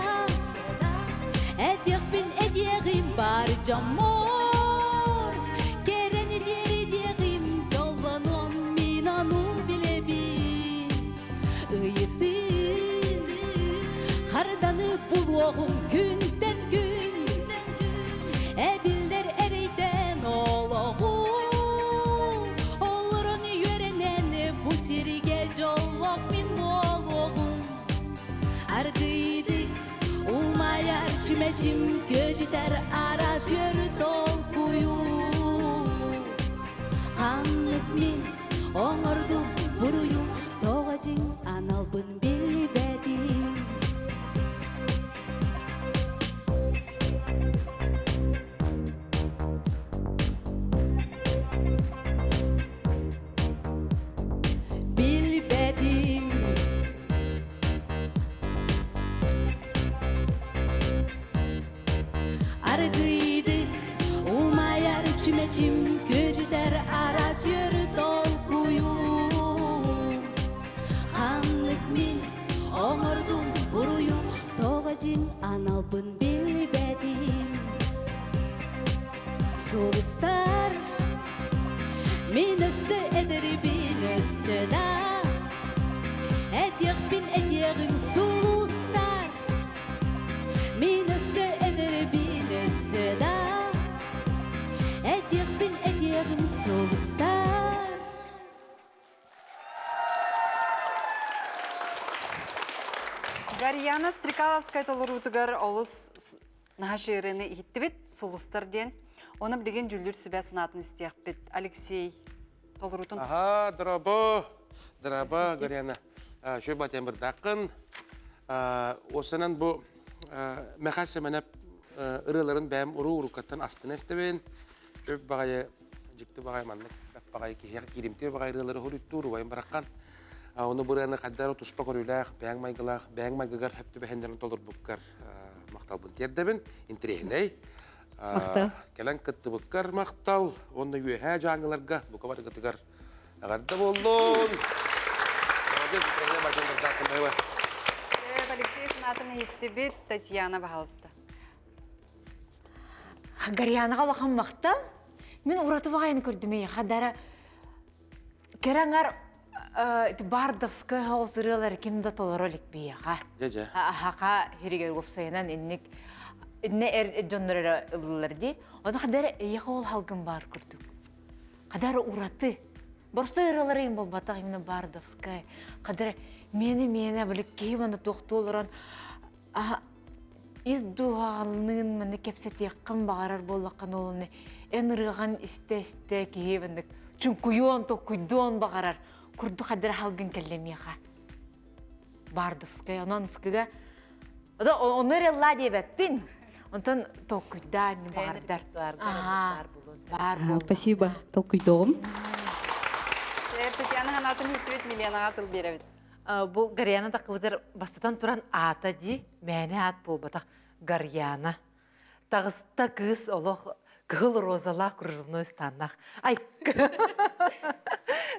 Speaker 8: Edyek bin edyeğim bar camor Kereni deri diyegim jollanım min anu Iyittin Hardanı buluğum günden gün Ebiller ereyde Solustar Minötsü eder binötsü da Edyek bin edyeğim solustar Minötsü eder binötsü da Edyek bin edyeğim solustar
Speaker 3: Гарьяна Стрекаловская толырутыгар олус нахашырыны иттибит, сулустар ден. Оны білген жүлдір сүбә сынатын істеяқ бит. Алексей толырутын.
Speaker 6: Ага, драба, Горяна. Шөй батен бір дақын. Осынан бұл мәқасы мәнәп ұрыларын бәм ұру каттан астын әстебен. Шөй бағайы, жікті бағай маннық, бағай керемтер бағай ұрылары хұрытту ұруайын бараққан. Оны бұраны қаддары тұспа көріләқ, бәң майғығар әпті бәхендерін толыр бұққар мақтал бұн тердебін, интерегіней.
Speaker 8: Мақтал.
Speaker 6: Кәлін күтті бұққар мақтал, оны үйе жаңыларға бұқа бары күтігар ағарда болуын.
Speaker 3: Алексей сынатын иттибит, Татьяна Бахалыста.
Speaker 5: Гарьянаға вақан мақтал, мен ұраты вағайын көрдім ей, қадары кераңар Бардовская хаусырылар кемді толыры олик бейеға.
Speaker 6: Жа.
Speaker 5: Аха херегер көпсайынан инне жонлары ылылар де. Ода қадары еқа ол халгын бар көрдік. Қадары ұраты. Борстой ырылары ең бол батақ еміне Бардовская. Қадары мені білік кеймені тоқты олыран издуғалының мәні кепсет еққын бағарар болаққан олыны ән ұрыған істе кеймені чүнкуйон тоқуйдон бағарар. Kurdu kadir halgın kellemiyağa. Bardovskaya, onun sıkıga. Onu rella diye beppin. Ondan tokuydan bardar. Бар болу.
Speaker 8: Спасибо, толкуйдоғым.
Speaker 3: Татьяна ханатын хиттибит, Милена атыл беребит.
Speaker 7: Бұл Гарьяна да қыбызыр бастатан тұран ата ди, мәне ат бұл батақ Гарьяна. Тағыста кыз олық кыл розалақ кружевной станнақ. Ай!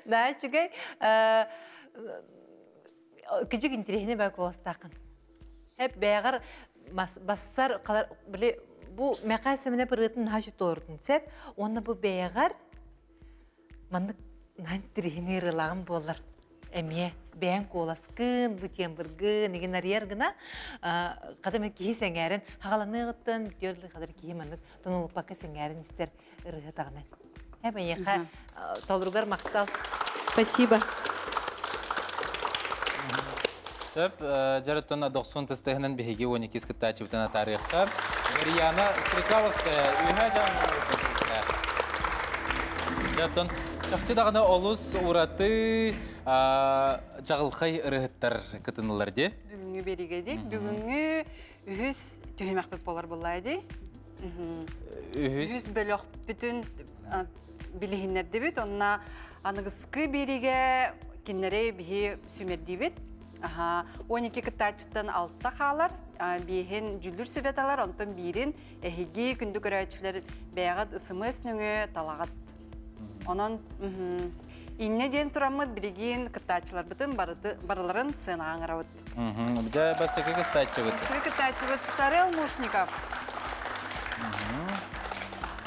Speaker 7: Да, чүгай, күжік интерегіне бәк оластақын. Әп бәғар бассар қалар, біле, бұл мәқай сәміне бір ұтын наға жүт олырдың сәп, оны бұл бәғар маңдық нән интерегіне рылағын болар. Әме, бәң қоласқын, бұтен біргін, еген арияр ғына, қадамын кейі сәңәрін, хағаланы ғыттын, бүтерлі қадар кейі маңдық, тұнылып бақы сәңәрін істер ұрығытағынан. Әбі еқа толырғар мақтал.
Speaker 8: Спасибо.
Speaker 2: Сөп, жарыттон 90 тыстығынан бігеге 12 скыттачыбытына тарихқа. Гарьяна Стрекаловская үйға жаңылы. Жарыттон, Чақчыдағына олыс ұраты жағылқай ұрығыттар күтінілер де?
Speaker 3: Бүгінгі береге де, бүгінгі үйіз түйімәқпіп болар болай де. Үйіз бөліқ бүтін білігінер дебет, онына анығысқы береге кеннері бігі сүмерді бет. 12 кітачыттан 6 қалар, бейін жүлдір сөбет алар, онтан бірін әхеге күнді көрәйтшілер бәғат ысымыз нүңі талағат. Онын инне ден тұрамыд біреген кітачылар бұтын барыларын сына аңыравыд.
Speaker 2: Бұда басықы кітачы бұд?
Speaker 3: Басықы кітачы бұд Сарыл Мушников.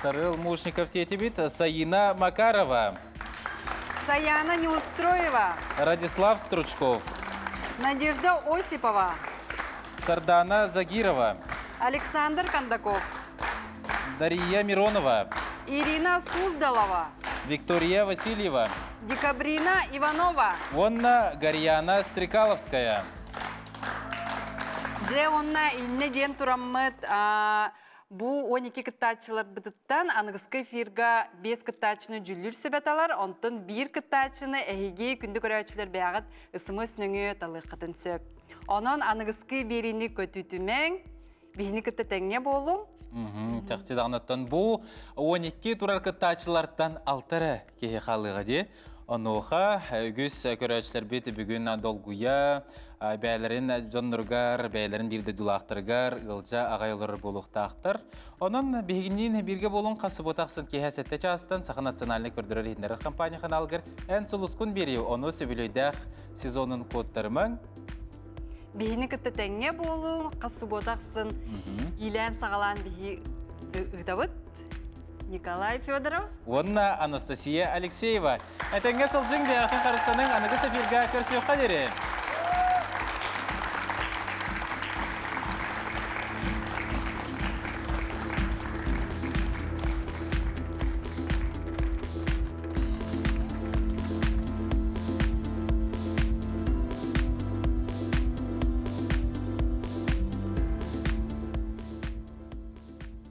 Speaker 2: Сарыл Мушников тети бит, Саина Макарова.
Speaker 3: Саяна Неустроева.
Speaker 2: Радислав Стручков.
Speaker 3: Надежда Осипова.
Speaker 2: Сардана Загирова.
Speaker 3: Александр Кондаков.
Speaker 2: Дарья Миронова.
Speaker 3: Ирина Суздалова.
Speaker 2: Виктория Васильева.
Speaker 3: Декабрина Иванова.
Speaker 2: Онна Гарьяна Стрекаловская.
Speaker 3: Же онна инне ден тураммыт бу 12 кытачылар бытыттан анығысқы эфирга 5 кытачыны жүллүр сөбеталар, онтын 1 кытачыны әйге күнді көрәчілер бәғыт ысымыз нөңі талыққатын сөп. Онын анығысқы беріні көтүтімен бейіні кытты тәңе болу.
Speaker 2: Чақчыдағынаттан бұл 12 турар кытачылардан алтары кеге қалыға де. Онуға үгіз көрәчілер беті бүгін долгуя, бәйлерін жоннырғар, бәйлерін бірді дұлақтырғар, ғылжа ағайлар болуқтақтыр. Onun бігінен бірге болуын қасып отақсын кехәсетті частын Саха национальный көрдірер хендері компания қаналғыр ән сұлыскун береу, оны сөбілейдәқ сезонын кодтарымың.
Speaker 3: Бігіні күтті тәңе болуын қасып отақсын илән сағалан бігі ұдавыд. Николай Федоров.
Speaker 2: Онна Анастасия Алексеева. Әтәңгә сылжың бияқын қарысының анығы сәфирға көрсеу қадері.